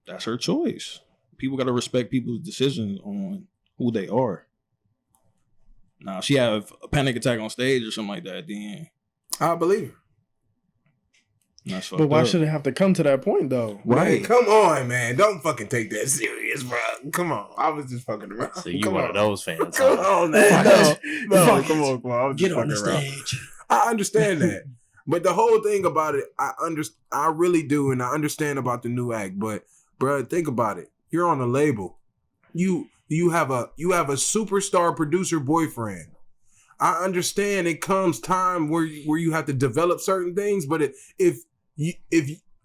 that's her choice. People got to respect people's decisions on who they are. Now, if she have a panic attack on stage or something like that, then I believe her. that's fucked But why up. should it have to come to that point, though? Right. Man, come on, man. Don't fucking take that serious, bro. Come on. I was just fucking around. So you come one on. of those fans. Come on, man. No, come on. I was Get just on the fucking around. stage. I understand that. But the whole thing about it, I really do, and I understand about the new act. But, bro, think about it. You're on a label. You have a superstar producer boyfriend. I understand it comes time where you have to develop certain things, but if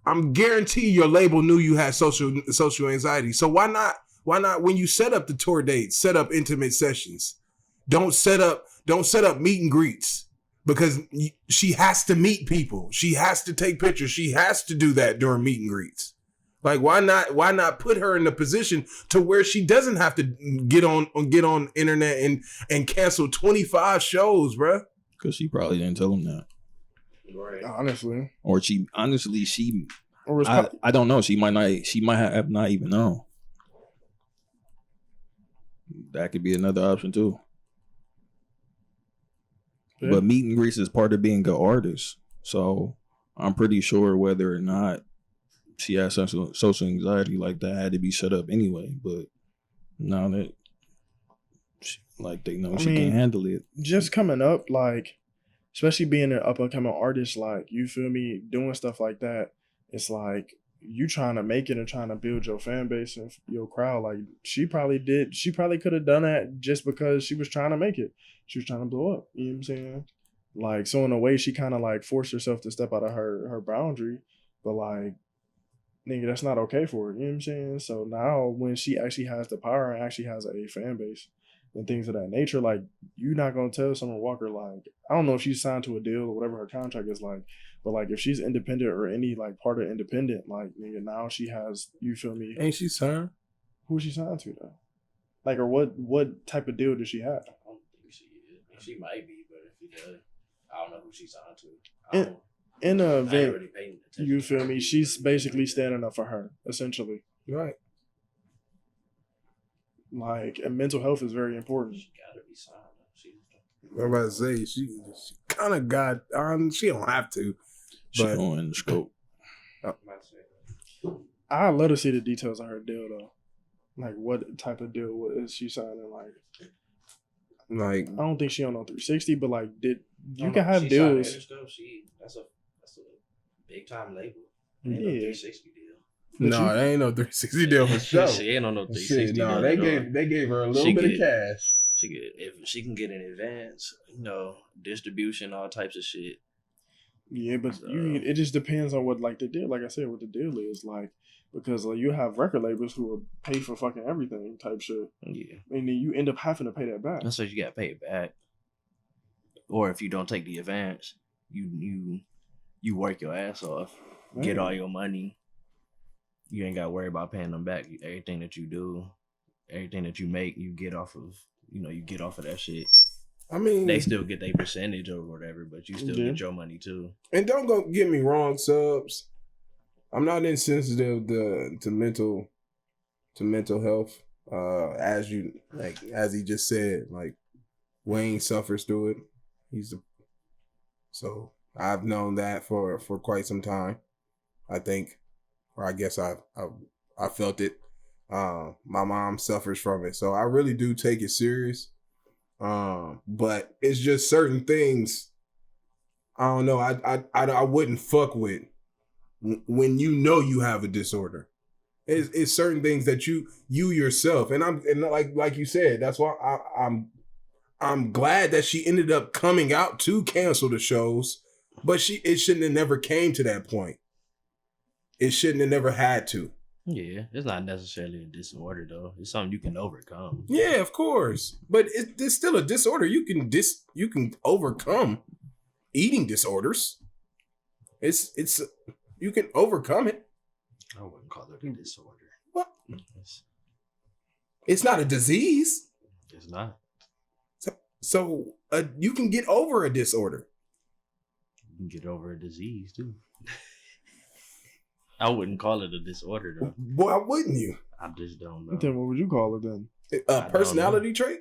I'm guarantee your label knew you had social anxiety. So why not when you set up the tour dates, set up intimate sessions. Don't set up meet and greets. Because she has to meet people. She has to take pictures. She has to do that during meet and greets. Like, why not put her in the position to where she doesn't have to get on internet and cancel 25 shows, bro? Because she probably didn't tell him that. Right. Honestly. Or I don't know. She might have not even known. That could be another option too. Yeah. But meet and greets is part of being an artist. So I'm pretty sure whether or not she had social anxiety like that had to be shut up anyway. But now that they know she can't handle it. Just coming up, like, especially being an up and coming artist, like, you feel me, doing stuff like that, it's like you trying to make it and trying to build your fan base and your crowd. Like, she probably could have done that just because she was trying to make it. She was trying to blow up. You know what I'm saying? Like, so in a way, she kind of like forced herself to step out of her boundary, but like, nigga, that's not okay for her. You know what I'm saying? So now when she actually has the power and actually has a fan base and things of that nature, like, you're not gonna tell Summer Walker, like, I don't know if she's signed to a deal or whatever her contract is like, but like, if she's independent or any like part of independent, like, nigga, now she has, you feel me? Ain't she signed? Who is she signed to though? Like, or what type of deal does she have? I don't think she is. She might be, but if she does, I don't know who she's signed to. In the I ain't event, really paying attention. you feel me? She's basically standing up for her, essentially. Right. Like, and mental health is very important. She gotta be signed. I'm about to say she kind of got. She don't have to. She But going in the scope. I'd love to see the details of her deal though. Like, what type of deal is she signing? Like, I don't think she on no 360, but like, you can have deals. That's a big time label. Yeah. No 360 deal. No, it ain't no 360 deal for sure. She ain't on no 360 Shit, deal. no, they gave her a little bit of cash. If she can get an advance, distribution, all types of shit. Yeah, but it just depends on what, like, the deal. Like I said, what the deal is, like, because like, you have record labels who will pay for fucking everything type shit. Yeah, and then you end up having to pay that back. that's why you gotta pay it back. Or if you don't take the advance, you work your ass off, get all your money. You ain't gotta worry about paying them back. Everything that you do, everything that you make, you get off of. You get off of that shit. I mean, they still get their percentage or whatever, but you still get your money too. And don't go get me wrong, subs. I'm not insensitive to mental health. As he just said, like, Wayne suffers through it. So I've known that for quite some time. I think, or I guess I felt it. My mom suffers from it, so I really do take it serious. But it's just certain things. I don't know. I wouldn't fuck with when you have a disorder. It's certain things that you yourself, and like you said, that's why I'm glad that she ended up coming out to cancel the shows, but it shouldn't have never came to that point. It shouldn't have never had to. Yeah, it's not necessarily a disorder though. It's something you can overcome. Yeah, of course, but it's still a disorder. You can overcome eating disorders. It's you can overcome it. I wouldn't call it a disorder. What? It's not a disease. It's not. So you can get over a disorder. You can get over a disease too. I wouldn't call it a disorder though. Why wouldn't you? I just don't know. Then what would you call it then? A personality trait?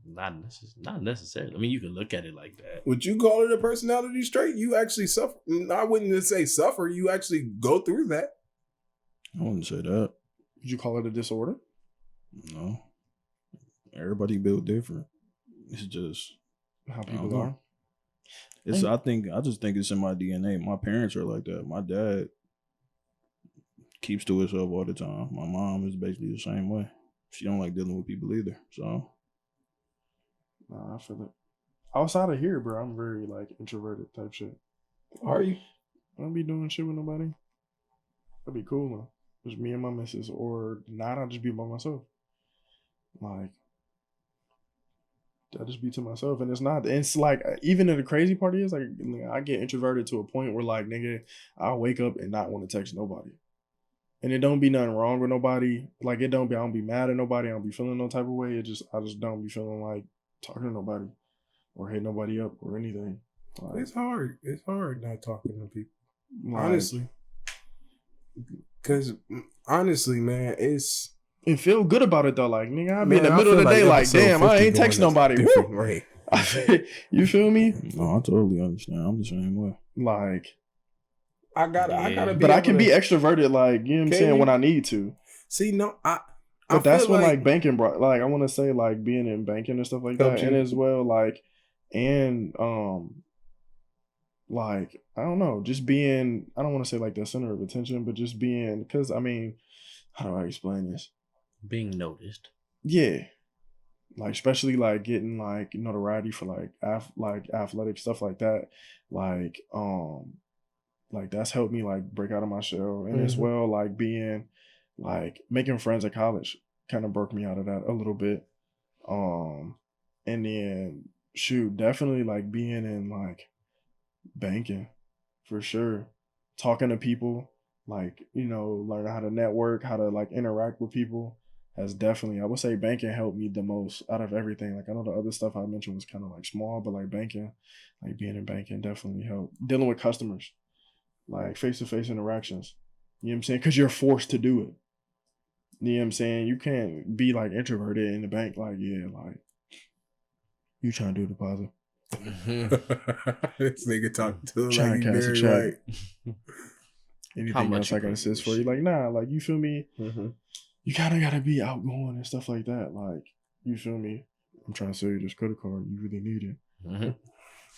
Not necessarily. I mean, you can look at it like that. Would you call it a personality trait? You actually suffer. I wouldn't just say suffer. You actually go through that. I wouldn't say that. Would you call it a disorder? No. Everybody built different. It's just how people are. I just think it's in my DNA. My parents are like that. My dad keeps to himself all the time. My mom is basically the same way. She don't like dealing with people either. So nah, I feel it. Outside of here, bro, I'm very like introverted type shit. Are you? I don't be doing shit with nobody. That'd be cool though. Just me and my missus, or not, I'll just be by myself. Like, I just be to myself, and it's like, even the crazy part is, like, I get introverted to a point where, like, nigga, I'll wake up and not want to text nobody. And it don't be nothing wrong with nobody. Like, I don't be mad at nobody. I don't be feeling no type of way. I just don't be feeling like talking to nobody or hit nobody up or anything. Like, It's hard not talking to people. like, Honestly. Because, honestly, man, and feel good about it though. Like, nigga, I be in the Man, I middle of feel the day, like, episode damn, I 50 ain't text going nobody. different Woo! way. You feel me? no, I totally understand. I'm the same way. Like, I gotta be. But I can be to, extroverted, like, you know what I'm Can saying, you? when I need to. see. No, But that's feel when like banking brought, like, I want to say like being in banking and stuff like that, Helped you. and as well like, and like, I don't know, just being, I don't want to say like the center of attention, but just being, because I mean, how do I explain this? Being noticed. Yeah, like especially like getting like notoriety for like athletic stuff like that, like that's helped me like break out of my shell, and as well like being like making friends at college kind of broke me out of that a little bit. And then shoot, definitely like being in like banking for sure, talking to people, like, learning how to network, how to like interact with people has definitely, I would say banking helped me the most out of everything. Like I know the other stuff I mentioned was kind of like small, but like banking, like being in banking definitely helped. Dealing with customers, like face-to-face interactions, you know what I'm saying? Because you're forced to do it. You know what I'm saying? You can't be like introverted in the bank, like, yeah, like you trying to do a deposit. This nigga talking to him Trying like to he cash a very check. right. Anything much else you I can pay assist for for you? this Like, nah, like, you feel me? Mm-hmm. You kind of got to be outgoing and stuff like that. Like, you feel me? I'm trying to sell you this credit card. You really need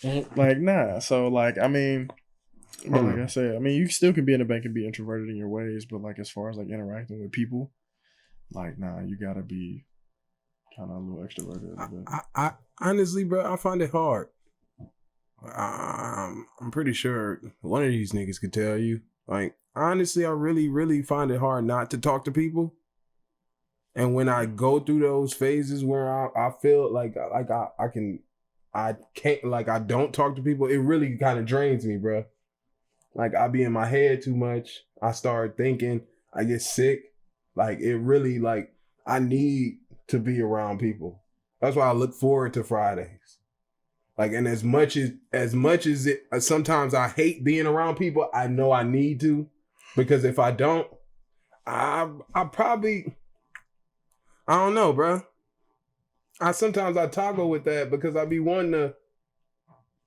it. Like, nah. So, like, I mean, but like I said, I mean, you still can be in a bank and be introverted in your ways, but like as far as like interacting with people, like, nah, you got to be kind of a little extroverted a little bit. I honestly, bro, I find it hard. I'm pretty sure one of these niggas could tell you. Like, honestly, I really, really find it hard not to talk to people. And when I go through those phases where I feel like I can't, like, I don't talk to people, it really kind of drains me, bro. Like, I be in my head too much. I start thinking, I get sick. Like, it really, like, I need to be around people. That's why I look forward to Fridays. Like, and as much as it, sometimes I hate being around people, I know I need to, because if I don't, I probably, I don't know, bro. Sometimes I toggle with that because I be wanting to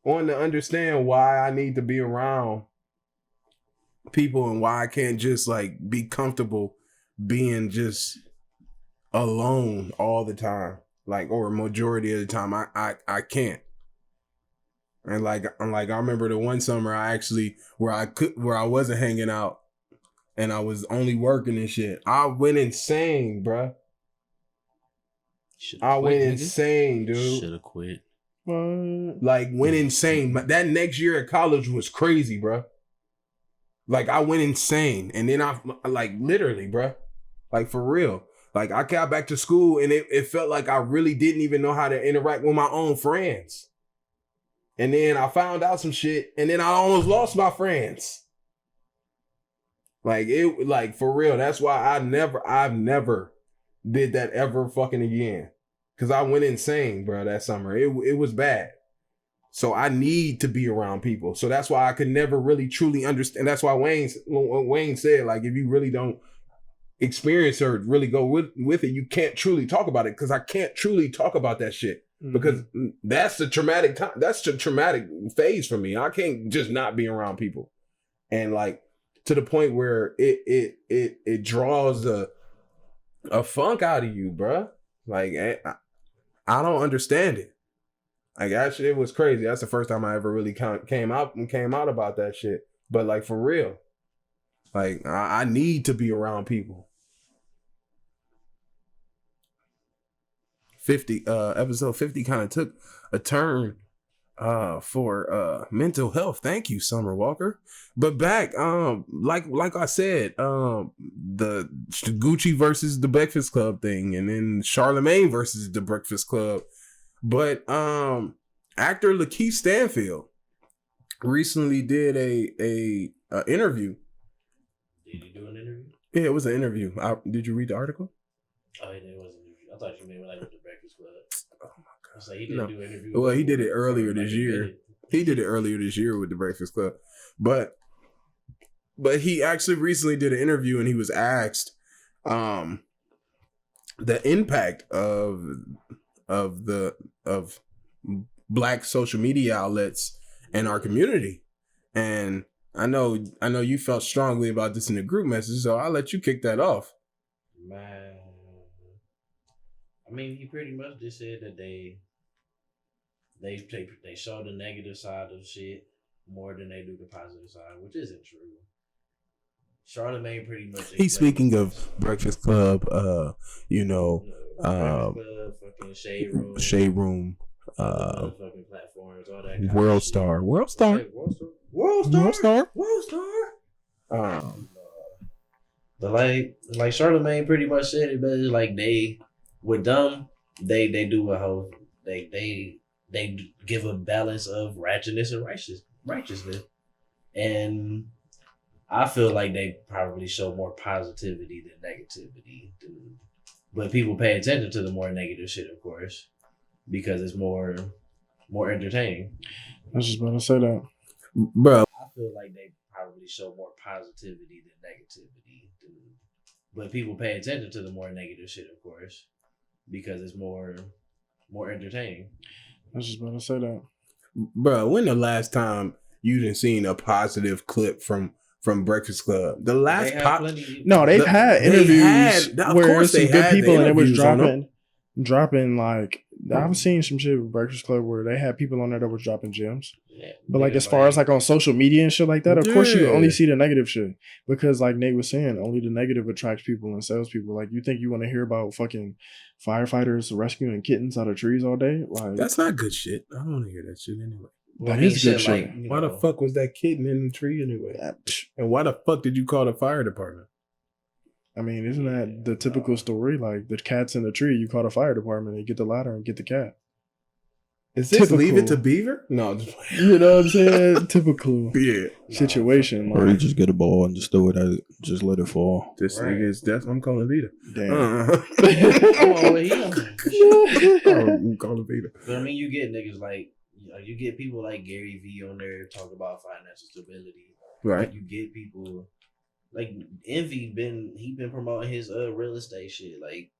understand why I need to be around people and why I can't just like be comfortable being just alone all the time, like, or a majority of the time. I can't. And like I remember the one summer where I wasn't hanging out and I was only working and shit. I went insane, bruh. I went insane, dude. Should have quit. Like, went insane. That next year at college was crazy, bruh. Like, I went insane. And then I, like, literally, bruh. Like, for real. Like, I got back to school and it felt like I really didn't even know how to interact with my own friends. And then I found out some shit, and then I almost lost my friends. Like, for real. That's why I've never did that ever fucking again. Cause I went insane, bro, that summer. It was bad. So I need to be around people. So that's why I could never really truly understand. That's why Wayne said, like, if you really don't experience or really go with it, you can't truly talk about it. Cause I can't truly talk about that shit. Because that's the traumatic time. That's the traumatic phase for me. I can't just not be around people, and like to the point where it draws a funk out of you, bruh. Like I don't understand it. Like, that shit was crazy. That's the first time I ever really came out about that shit. But like, for real, like I need to be around people. Episode 50 kind of took a turn for mental health. Thank you, Summer Walker. But back, like I said, the Gucci versus the Breakfast Club thing, and then Charlemagne versus the Breakfast Club. But actor Lakeith Stanfield recently did a interview. Did he do an interview? Yeah, it was an interview. Did you read the article? Oh, it was an interview. I thought you meant like with the Breakfast Club. Oh my god! So he didn't do an interview. Well, he did it earlier this year. He did it earlier this year with the Breakfast Club, but he actually recently did an interview and he was asked the impact of Black social media outlets in our community, and I know you felt strongly about this in the group message, so I'll let you kick that off. Man, I mean, he pretty much just said that they show the negative side of shit more than they do the positive side, which isn't true. Charlamagne pretty much. He's speaking of Breakfast Club, Breakfast Club, fucking Shade Room, fucking platforms, all that. World Star. But like Charlamagne pretty much said it, but it's like they with them, they do a whole they give a balance of ratchetness and righteousness, and I feel like they probably show more positivity than negativity. But people pay attention to the more negative shit, of course, because it's more entertaining. I was just about to say that, bro. I feel like they probably show more positivity than negativity. But people pay attention to the more negative shit, of course, because it's more entertaining. I was just about to say that, Bro, when the last time you done seen a positive clip from Breakfast Club? The last they've had interviews where some good people and it was dropping like I've seen some shit with Breakfast Club where they had people on there that was dropping gems. Yeah, but like as far as like on social media and shit like that, of course you only see the negative shit because like Nate was saying, only the negative attracts people and sells people. Like you think you want to hear about fucking firefighters rescuing kittens out of trees all day? Like that's not good shit. I don't want to hear that shit anyway. That is good shit. Like, why the fuck was that kitten in the tree anyway? And why the fuck did you call the fire department? I mean, isn't that the typical story? Like the cat's in the tree, you call the fire department and you get the ladder and get the cat. Is this typical. Leave it to Beaver? No. You know what I'm saying? Typical situation. Or you just get a ball and just throw it at it. Just let it fall. This nigga is that's what I'm calling Vita. Damn. I'm calling Vita. But I mean, you get niggas like, you get people like Gary V on there talk about financial stability. Right. Like you get people like Envy he been promoting his real estate shit. Like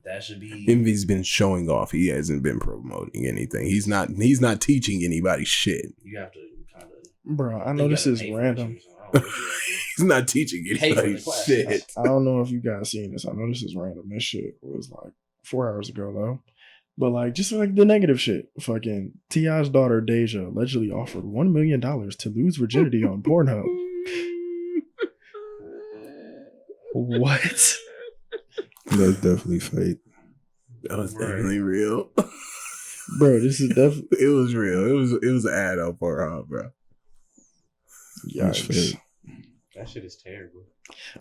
that should be. Envy's been showing off. He hasn't been promoting anything. He's not teaching anybody shit. You have to kind of. Bro, I know this is random. He's not teaching anybody shit. I don't know if you guys seen this. I know this is random. This shit was like 4 hours ago though. But like just like the negative shit. Fucking T.I.'s daughter Deja allegedly offered $1 million to lose virginity on Pornhub. What? That's definitely fake. That was definitely real. Bro, this is definitely it was real. It was an ad on Pornhub, bro. Yikes. That shit is terrible.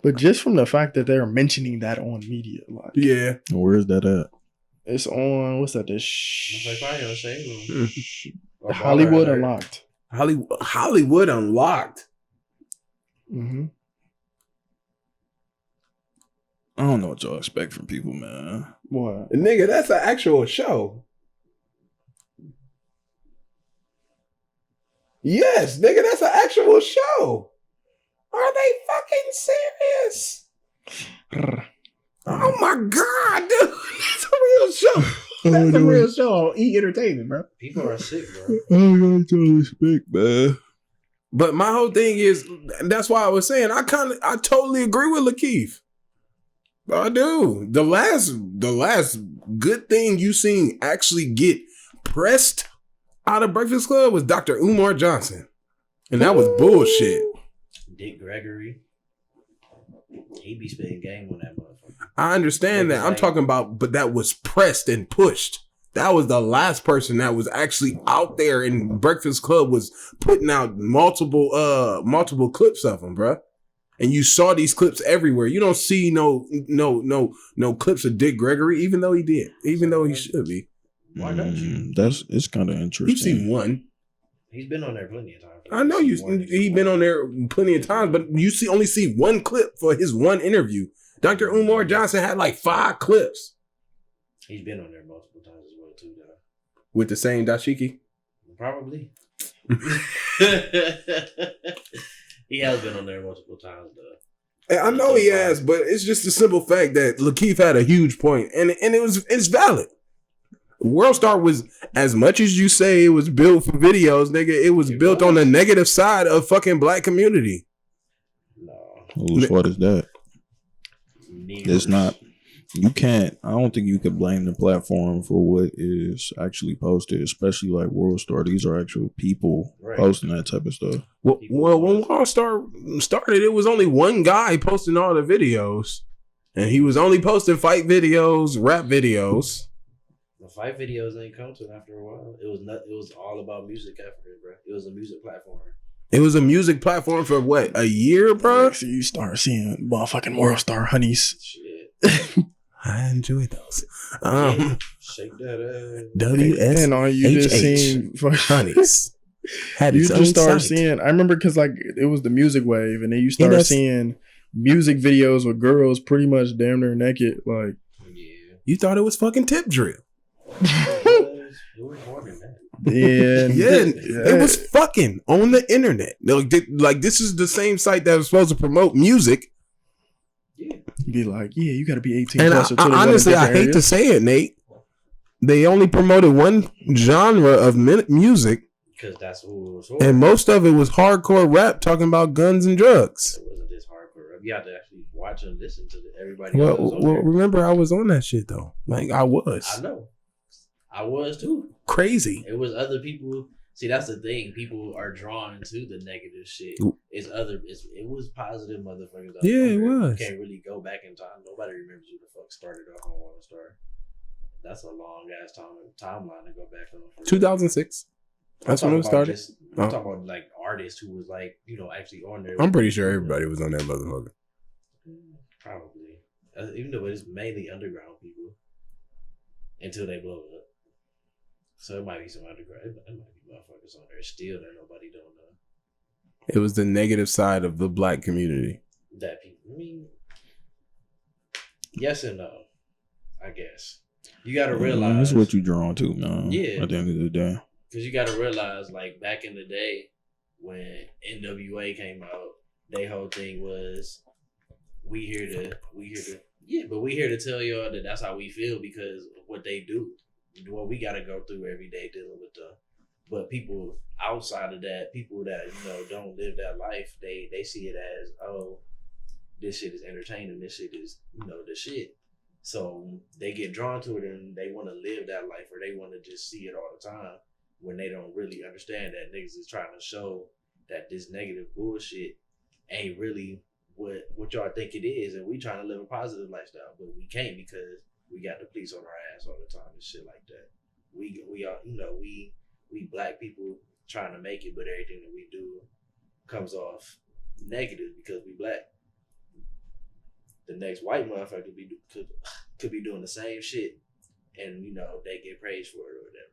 But just from the fact that they're mentioning that on media, like yeah. Where is that at? It's on what's that? Hollywood Unlocked. Hollywood Unlocked. Mm-hmm. I don't know what y'all expect from people, man. What? Nigga, that's an actual show. Yes, nigga, that's an actual show. Are they fucking serious? Oh my god, dude. That's a real show. That's a real show on E! Entertainment, bro. People are sick, bro. I don't know what y'all expect, man. But my whole thing is, that's why I was saying, I totally agree with Lakeith. I do. The last good thing you seen actually get pressed out of Breakfast Club was Dr. Umar Johnson. And that was bullshit. Dick Gregory. He be spitting game on that motherfucker. I understand that. I'm talking about, but that was pressed and pushed. That was the last person that was actually out there in Breakfast Club was putting out multiple clips of him, bro. And you saw these clips everywhere. You don't see no clips of Dick Gregory, even though he did, even though he should be. Why don't you? It's kind of interesting. You've seen one. He's been on there plenty of times. I know he's been on there plenty of times, but you only see one clip for his one interview. Dr. Umar Johnson had like 5 clips. He's been on there multiple times as well too, though. With the same dashiki? Probably. He has been on there multiple times, though. I know he has, but it's just the simple fact that Lakeith had a huge point, and it's valid. World Star was, as much as you say it was built for videos, nigga, it was built on the negative side of fucking black community. No. Whose fault is that? Neither. It's not. You can't. I don't think you could blame the platform for what is actually posted, especially like World Star. These are actual people posting that type of stuff. Well, when World Star started, it was only one guy posting all the videos, and he was only posting fight videos, rap videos. The fight videos ain't come to after a while. It was all about music after it, bro. It was a music platform. It was a music platform for what, a year, bro? So you start seeing motherfucking World Star honeys. Shit. I enjoy those. Shake that ass. WS And all you just seen honeys. Had You its just own start site. seeing. I remember because like it was the music wave, and then you start seeing music videos with girls pretty much damn near naked. Like, Yeah. You thought it was fucking tip drill. It was more than that. yeah, It was fucking on the internet. Like this is the same site that was supposed to promote music. Yeah. be like, yeah, you got to be 18 And plus. honestly, I hate to say it, Nate. They only promoted one genre of music, Because that's who it was for. and most of it was hardcore rap talking about guns and drugs. It wasn't this hardcore. You had to actually watch and listen to everybody. Well, else on there. remember I was on that shit though. Like I was. I know. I was too. Crazy. It was other people. See, that's the thing. People are drawn to the negative shit. It was positive motherfuckers. Yeah, it was. You can't really go back in time. Nobody remembers who the fuck started off on One Star. That's a long ass timeline to go back on. 2006. That's when it started. I'm talking about like artists who was like, actually on there. I'm pretty sure everybody was on that motherfucker. Probably. Even though it's mainly underground people. Until they blow up. So it might be some underground. It might be motherfuckers on there still that nobody don't know. It was the negative side of the black community. That people, yes and no, I guess. You got to realize. That's what you drawn to, man. Yeah. At the end of the day. Because you got to realize, like, back in the day when NWA came out, their whole thing was, we here to tell y'all that that's how we feel because of what they do. What we got to go through every day dealing with them. But people outside of that, people that, don't live that life, they see it as, oh, this shit is entertaining. This shit is, the shit. So they get drawn to it and they want to live that life or they want to just see it all the time when they don't really understand that niggas is trying to show that this negative bullshit ain't really what y'all think it is. And we trying to live a positive lifestyle, but we can't because we got the police on our ass all the time and shit like that. We are, we black people trying to make it, but everything that we do comes off negative because we black. The next white motherfucker could be doing the same shit, and they get praised for it or whatever.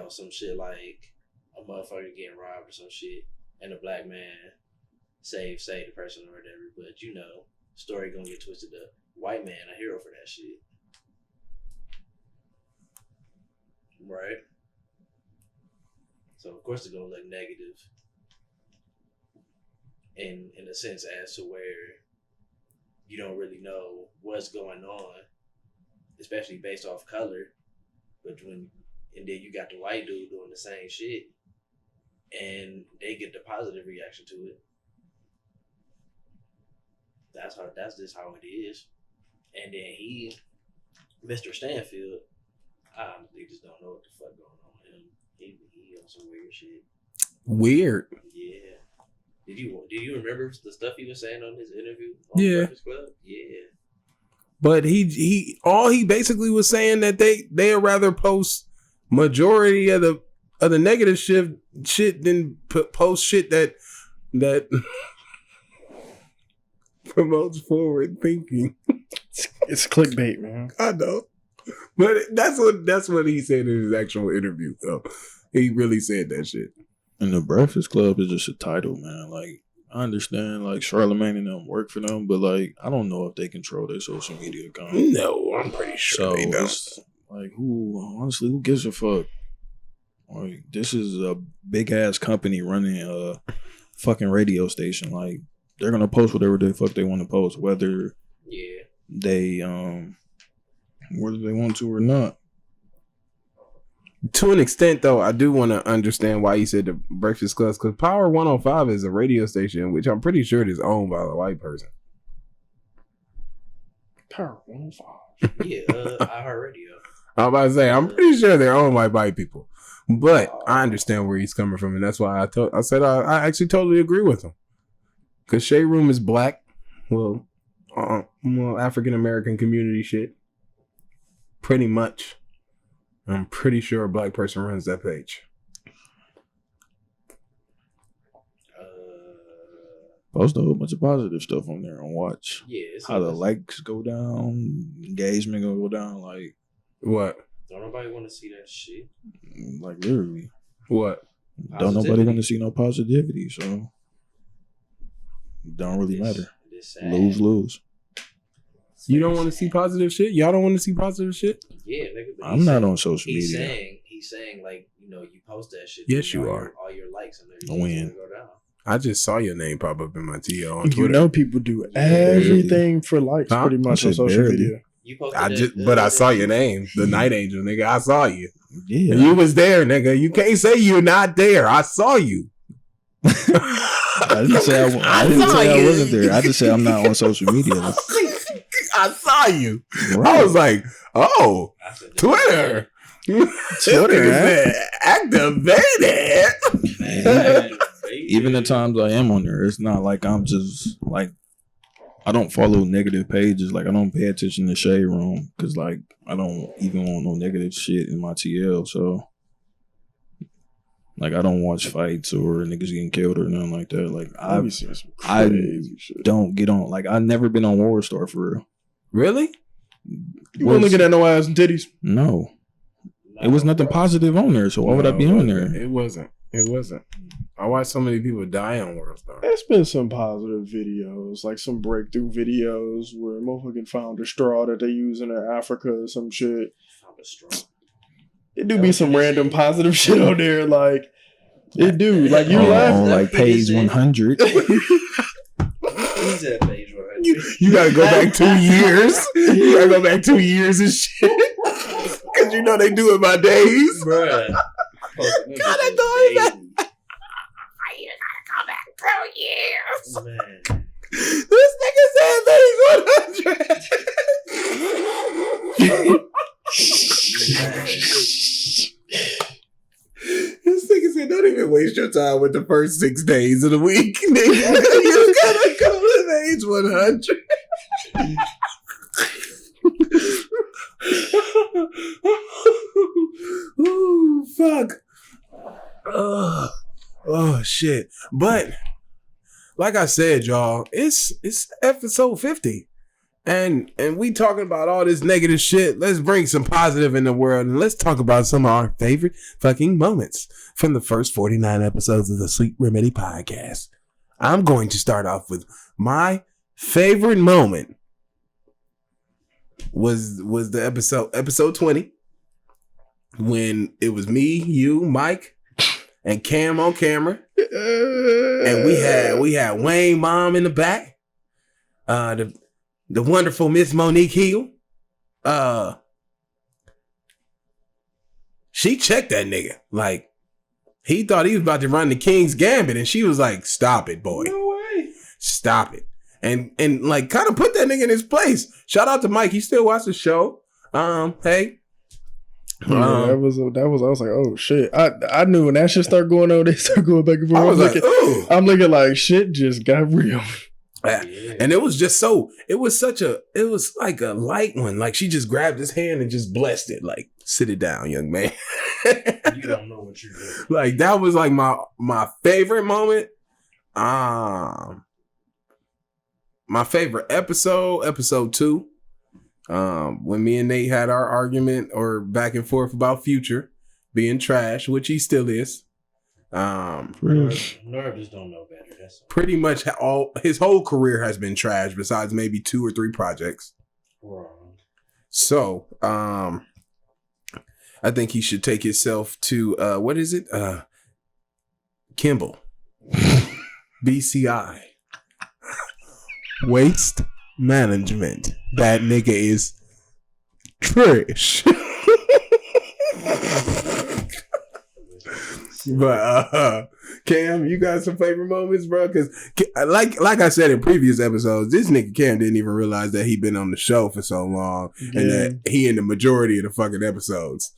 Some shit like a motherfucker getting robbed or some shit, and a black man save the person or whatever. But story gonna get twisted up. White man a hero for that shit, right? So of course it's gonna look negative. In a sense as to where you don't really know what's going on, especially based off color. And then you got the white dude doing the same shit, and they get the positive reaction to it. That's just how it is. And then Mr. Stanfield, they just don't know what the fuck going on with him. He on some weird shit. Weird. Yeah. Did you remember the stuff he was saying on his interview on Breakfast Club? Yeah. But he basically was saying that they'd rather post majority of the negative shit than post shit that promotes forward thinking. It's clickbait, man. I know. But that's what he said in his actual interview though. He really said that shit. And the Breakfast Club is just a title, man. Like, I understand, like, Charlamagne and them work for them, but, like, I don't know if they control their social media account. No, I'm pretty sure they don't. Like, who gives a fuck? Like, this is a big-ass company running a fucking radio station. Like, they're going to post whatever the fuck they want to post, whether they whether they want to or not. To an extent, though, I do want to understand why you said the Breakfast Club, because Power 105 is a radio station, which I'm pretty sure is owned by a white person. Power 105. Yeah, iHeartRadio. I'm about to say, I'm pretty sure they're owned by white people. But I understand where he's coming from, and that's why I said I actually totally agree with him. Because Shade Room is black. Well, African American community shit. Pretty much. I'm pretty sure a black person runs that page. Post a whole bunch of positive stuff on there and watch. Yeah, it's how the likes go down, engagement gonna go down. Like what? Don't nobody want to see that shit. Like literally, what? Don't nobody want to see no positivity. So it don't really matter. Lose. You don't want to see positive shit? Y'all don't want to see positive shit? Yeah, nigga. I'm not on social media. He's saying like, you know, you post that shit. Yes, you are. All your likes and when go down. I just saw your name pop up in my TO on Twitter. You know, people do everything for likes pretty much on social media. You posted but I saw your name, the Night Angel, nigga. I saw you. Yeah, you was there, nigga. You can't say you're not there. I saw you. I didn't say I wasn't there. I just said I'm not on social media. I saw you. Right. I was like, oh, Twitter. Twitter activated. Even the times I am on there, it's not like I'm just like, I don't follow negative pages. Like I don't pay attention to Shade Room because like I don't even want no negative shit in my TL. So like I don't watch fights or niggas getting killed or nothing like that. Like I don't get on. Like I've never been on War Star for real. Really? You weren't looking at no ass and titties? No. It was nothing positive on there, so why would I be on there? It wasn't. I watched so many people die on World Star. There's been some positive videos, like some breakthrough videos where motherfucking found a straw that they use in Africa or some shit. Found a straw. It do be some random positive shit on there, like it do. Like you laugh on like page 100. He's at page 100. You gotta go back 2 years. You gotta go back 2 years and shit. Cause you know they do it by days. Bruh. Gotta go back. You gotta go back 2 years. Man. This nigga said page 100. This nigga said, don't even waste your time with the first 6 days of the week, nigga. You gotta go to page 100. Ooh, fuck. Oh shit. But like I said, y'all, it's episode 50. And we talking about all this negative shit. Let's bring some positive in the world and let's talk about some of our favorite fucking moments from the first 49 episodes of the Sweet Remedy Podcast. I'm going to start off with my favorite moment was the episode 20 when it was me, you, Mike, and Cam on camera, and we had Wayne mom in the back, the wonderful Miss Monique Hill. She checked that nigga like he thought he was about to run the King's Gambit, and she was like, "Stop it, boy! No way! Stop it!" And like kind of put that nigga in his place. Shout out to Mike. He still watched the show. Hey. That was I was like, oh shit. I knew when that shit started going on, they start going back and forth. I'm looking like shit just got real. And it was just it was like a light one. Like she just grabbed his hand and just blessed it. Like, sit it down, young man. You don't know what you're doing. Like that was like my favorite moment. My favorite episode 2. When me and Nate had our argument or back and forth about Future being trash, which he still is. Norv just don't know better. That's pretty much his whole career has been trash besides maybe 2 or 3 projects. wrong. So, I think he should take himself to what is it? Kimball. BCI. Waste management. That nigga is Trash. But Cam, you got some favorite moments, bro? Because like I said in previous episodes, this nigga Cam didn't even realize that he been on the show for so long and that he in the majority of the fucking episodes.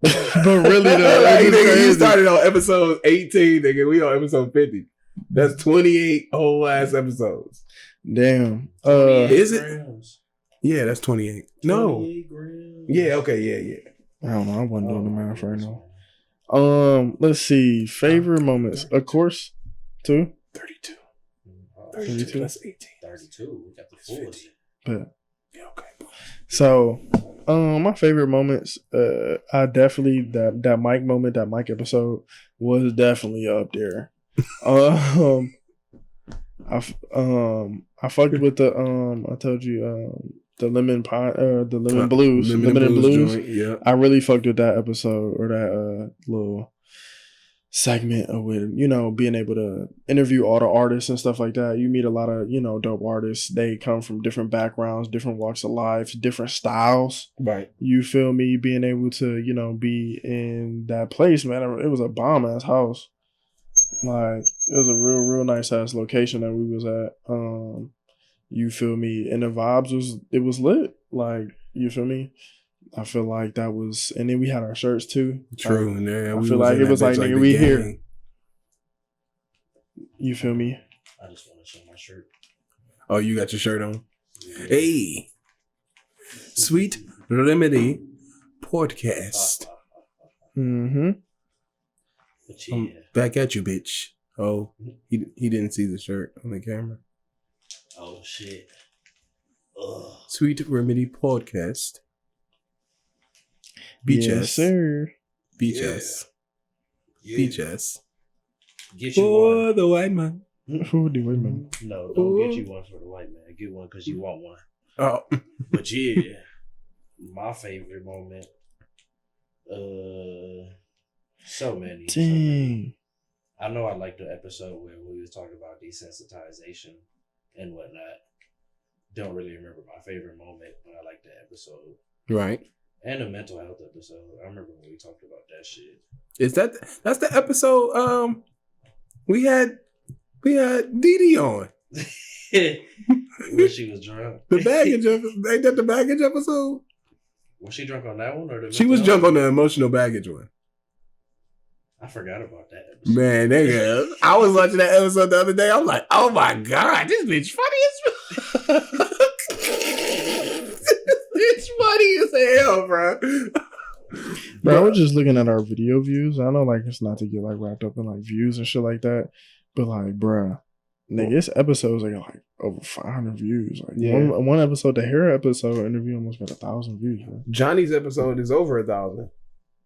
But really, though, like, nigga, you started on episode 18, nigga. We on episode 50. That's 28 whole ass episodes. Damn. Is it? Yeah, that's 28. No. 28 grams. Yeah. Okay. Yeah. I don't know. I wasn't doing the math right now. Let's see. Favorite moments. Of course, 32. 32. That's 18. 32. We got the fullest. But Yeah. Okay. so, my favorite moments. I definitely that Mike moment, that Mike episode was definitely up there. I fucked with the I told you the lemon pie the lemon blues lemon and blues joint, yeah. I really fucked with that episode, or that little segment of with, you know, being able to interview all the artists and stuff like that. You meet a lot of, you know, dope artists. They come from different backgrounds, different walks of life, different styles. Right. You feel me? Being able to, you know, be in that place, man. It was a bomb ass house. Like, it was a real nice ass location that we was at. You feel me? And the vibes was lit. Like, you feel me? I feel like that was, and then we had our shirts too. True. And then I feel like it was like, nigga, we here. You feel me? I just want to show my shirt. Oh, you got your shirt on? Yeah. Hey. Sweet Remedy Podcast. Mm-hmm. But yeah. Back at you, bitch. Oh, he didn't see the shirt on the camera. Oh, shit. Ugh. Sweet Remedy Podcast. Beach Yes, sir. Beach ass. Yeah. Beach ass. Get you For one. the white man. Who do we mean? No, don't get you one for the white man. Get one because you want one. Oh. But yeah, my favorite moment. So many. Dang. I know I like the episode where we were talking about desensitization and whatnot. Don't really remember my favorite moment, but I like that episode. Right. And the mental health episode. I remember when we talked about that shit. Is that's the episode we had Dee on. When she was drunk. The baggage ain't that the baggage episode? Was she drunk on that one or the She was mental drunk health? on the emotional baggage one. I forgot about that episode. Man, nigga, I was watching that episode the other day. I was like, oh my God, this bitch funny as It's funny as hell, bro. Bro, I was just looking at our video views. I know, like, it's not to get like wrapped up in like views and shit like that, but like, bruh, nigga, this episode's like over 500 views. Like, Yeah. one episode, the hair episode interview almost got 1,000 views. Bro. Johnny's episode is over 1,000.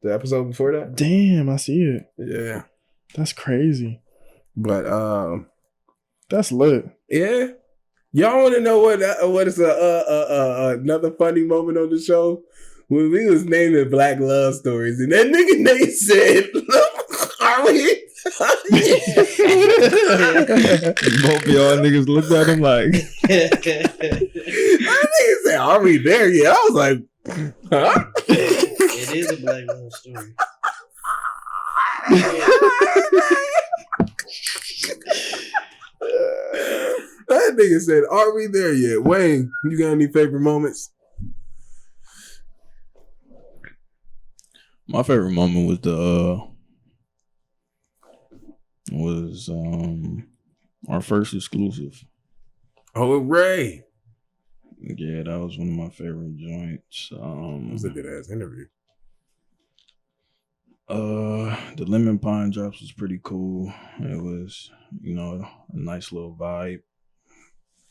The episode before that? Damn, I see it. Yeah. That's crazy. But That's lit. yeah. Y'all want to know what is another funny moment on the show? When we was naming Black Love Stories, and that nigga Nate said, "Are we?" Both of y'all niggas looked at him like, That nigga said, "Are we there yet?" I was like, "Huh?" It is a Black Love story. That nigga said, "Are we there yet?" Wayne, you got any favorite moments? my favorite moment was our first exclusive. Oh, Ray. Yeah, that was one of my favorite joints. It was a good ass interview. The lemon pine drops was pretty cool. It was, you know, a nice little vibe.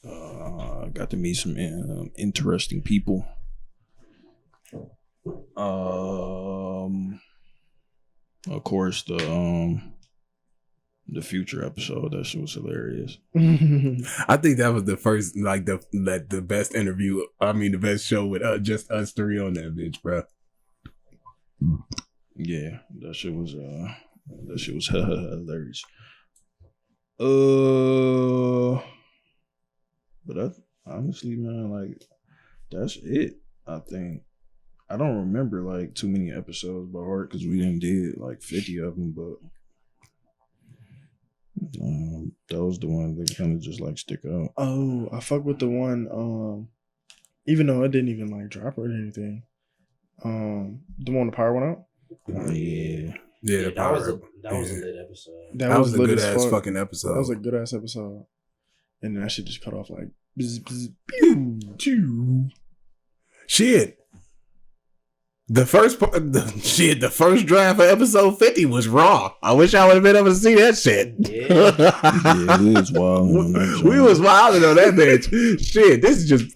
Got to meet some interesting people. Of course, the Future episode, that shit was hilarious. I think that was the first, like the best interview. I mean, the best show with just us three on that bitch, bro. Yeah, that shit was hilarious. But honestly, man, like, that's it. I think I don't remember like too many episodes by heart because we didn't did like 50 of them, but those the ones that kind of just like stick out. Oh, I fuck with the one. Even though it didn't even like drop or anything. The one the power went out. Yeah. Yeah, the that was power. a lit episode. That was a lit good as ass fuck. fucking That episode. was a good ass episode. And then that shit just cut off like bzz, bzz, pew, pew. Shit. The first draft of episode 50 was raw. I wish I would have been able to see that shit. Yeah. Yeah, we was wild on that We joint. was wilding on that bitch. Shit, this is just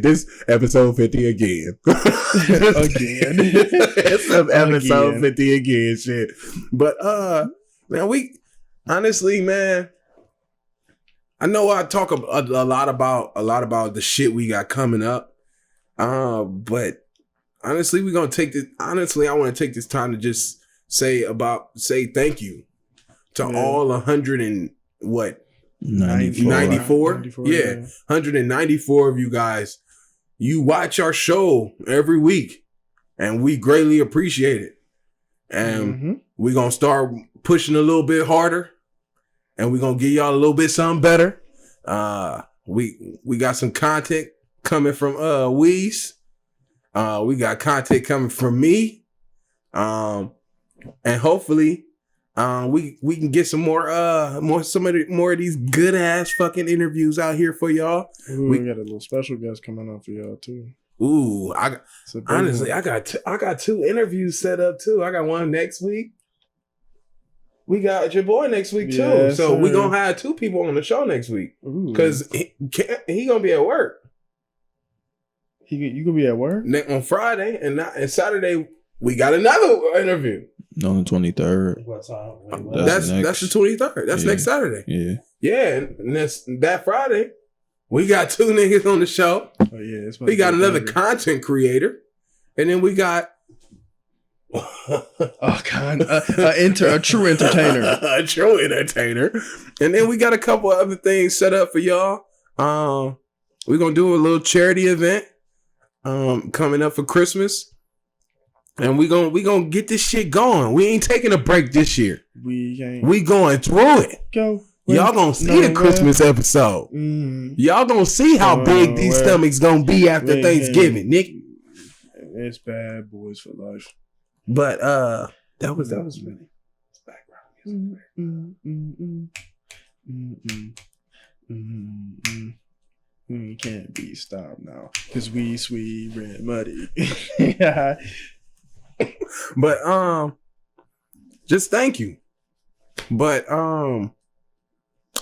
this episode 50 again. Again. It's episode Again. 50 again, shit. But man, we honestly, man, I know I talk a lot about the shit we got coming up. But honestly, we're gonna take this. Honestly, I want to take this time to just say thank you to all 100 and what 94? Yeah, 194 of you guys. You watch our show every week, and we greatly appreciate it. And we're gonna start pushing a little bit harder, and we're gonna give y'all a little bit something better. We got some content coming from Weez. We got content coming from me. And hopefully we can get some more of these good ass fucking interviews out here for y'all. Ooh, we got a little special guest coming up for y'all too. Ooh, So honestly, I got two interviews set up too. I got one next week. We got your boy next week too. Yes, So we sir. gonna have two people on the show next week because he gonna be at work. you gonna be at work? On Friday and Saturday we got another interview. On the 23rd. What time? That's That's the 23rd. That's Yeah. next Saturday. Yeah. Yeah, and that's that Friday. We got two niggas on the show. Oh yeah, it's We got another content creator, and then we got a true entertainer. a true entertainer, and then we got a couple of other things set up for y'all. We're gonna do a little charity event coming up for Christmas. And we gonna get this shit going. We ain't taking a break this year. We going through it. Go. Y'all gonna see the Christmas episode. Y'all gonna see how big these stomachs gonna be after Thanksgiving, Nick. It's Bad Boys for Life. But that was really background music. We can't be stopped now because we sweet red muddy. But just thank you. But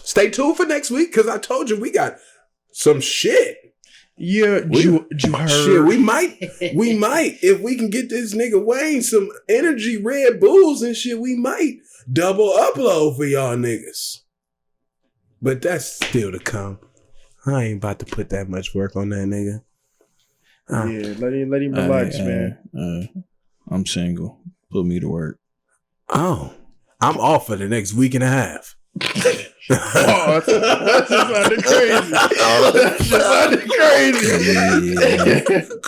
stay tuned for next week because I told you we got some shit. Yeah, you heard. Shit, we might if we can get this nigga Wayne some energy Red Bulls and shit, we might double upload for y'all niggas. But that's still to come. I ain't about to put that much work on that nigga. Yeah, let him relax, man. I'm single. Put me to work. Oh, I'm off for the next week and a half. Oh, that's just sounded crazy. That just sounded crazy.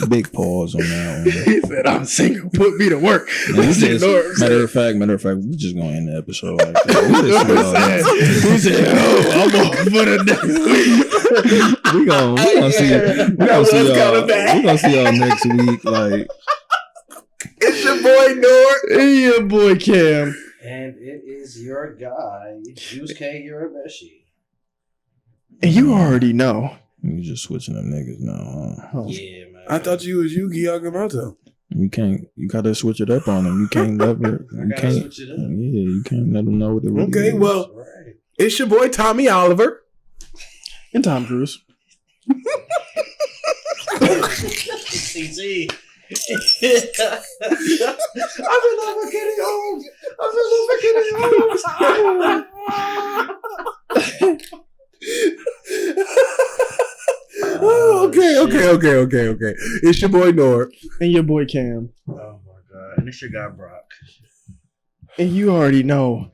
Yeah. Big pause on that one. He said, "I'm single. Put me to work." Matter of fact, we're just gonna end the episode like that. He said, "Oh, I'm off for the next week." we gonna see y'all next week. Like, It's your boy Nord. Hey, your boy Cam. And it is your guy, Juice K Urabeshi. And you already know. you just switching up niggas now. Huh? Yeah, man. I thought you was Yugi Yagamoto. You gotta switch it up on them. You can't never. You gotta can't. switch it up. Yeah, you can't let them know what it really Okay, is. well, Right. it's your boy Tommy Oliver. And Tom Cruise. CG. I've been over getting old. Oh, okay. It's your boy Nord. And your boy Cam. Oh my god. And it's your guy Brock. And you already know.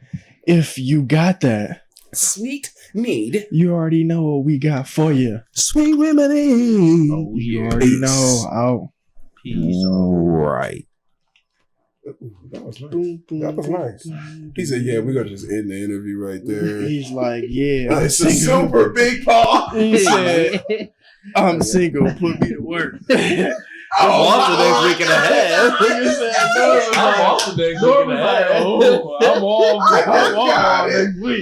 If you got that, Sweet need. you already know what we got for you. Sweet remedy. Oh, You yeah. already know. Peace. All Right. That was nice. That was nice. He said, "Yeah, we're gonna just end the interview right there." He's like, yeah, I'm It's a single. super big Paul. He said, I'm single. Put me to work. I'm off the next week and a half. I'm off the next week and a half. I'm off next week.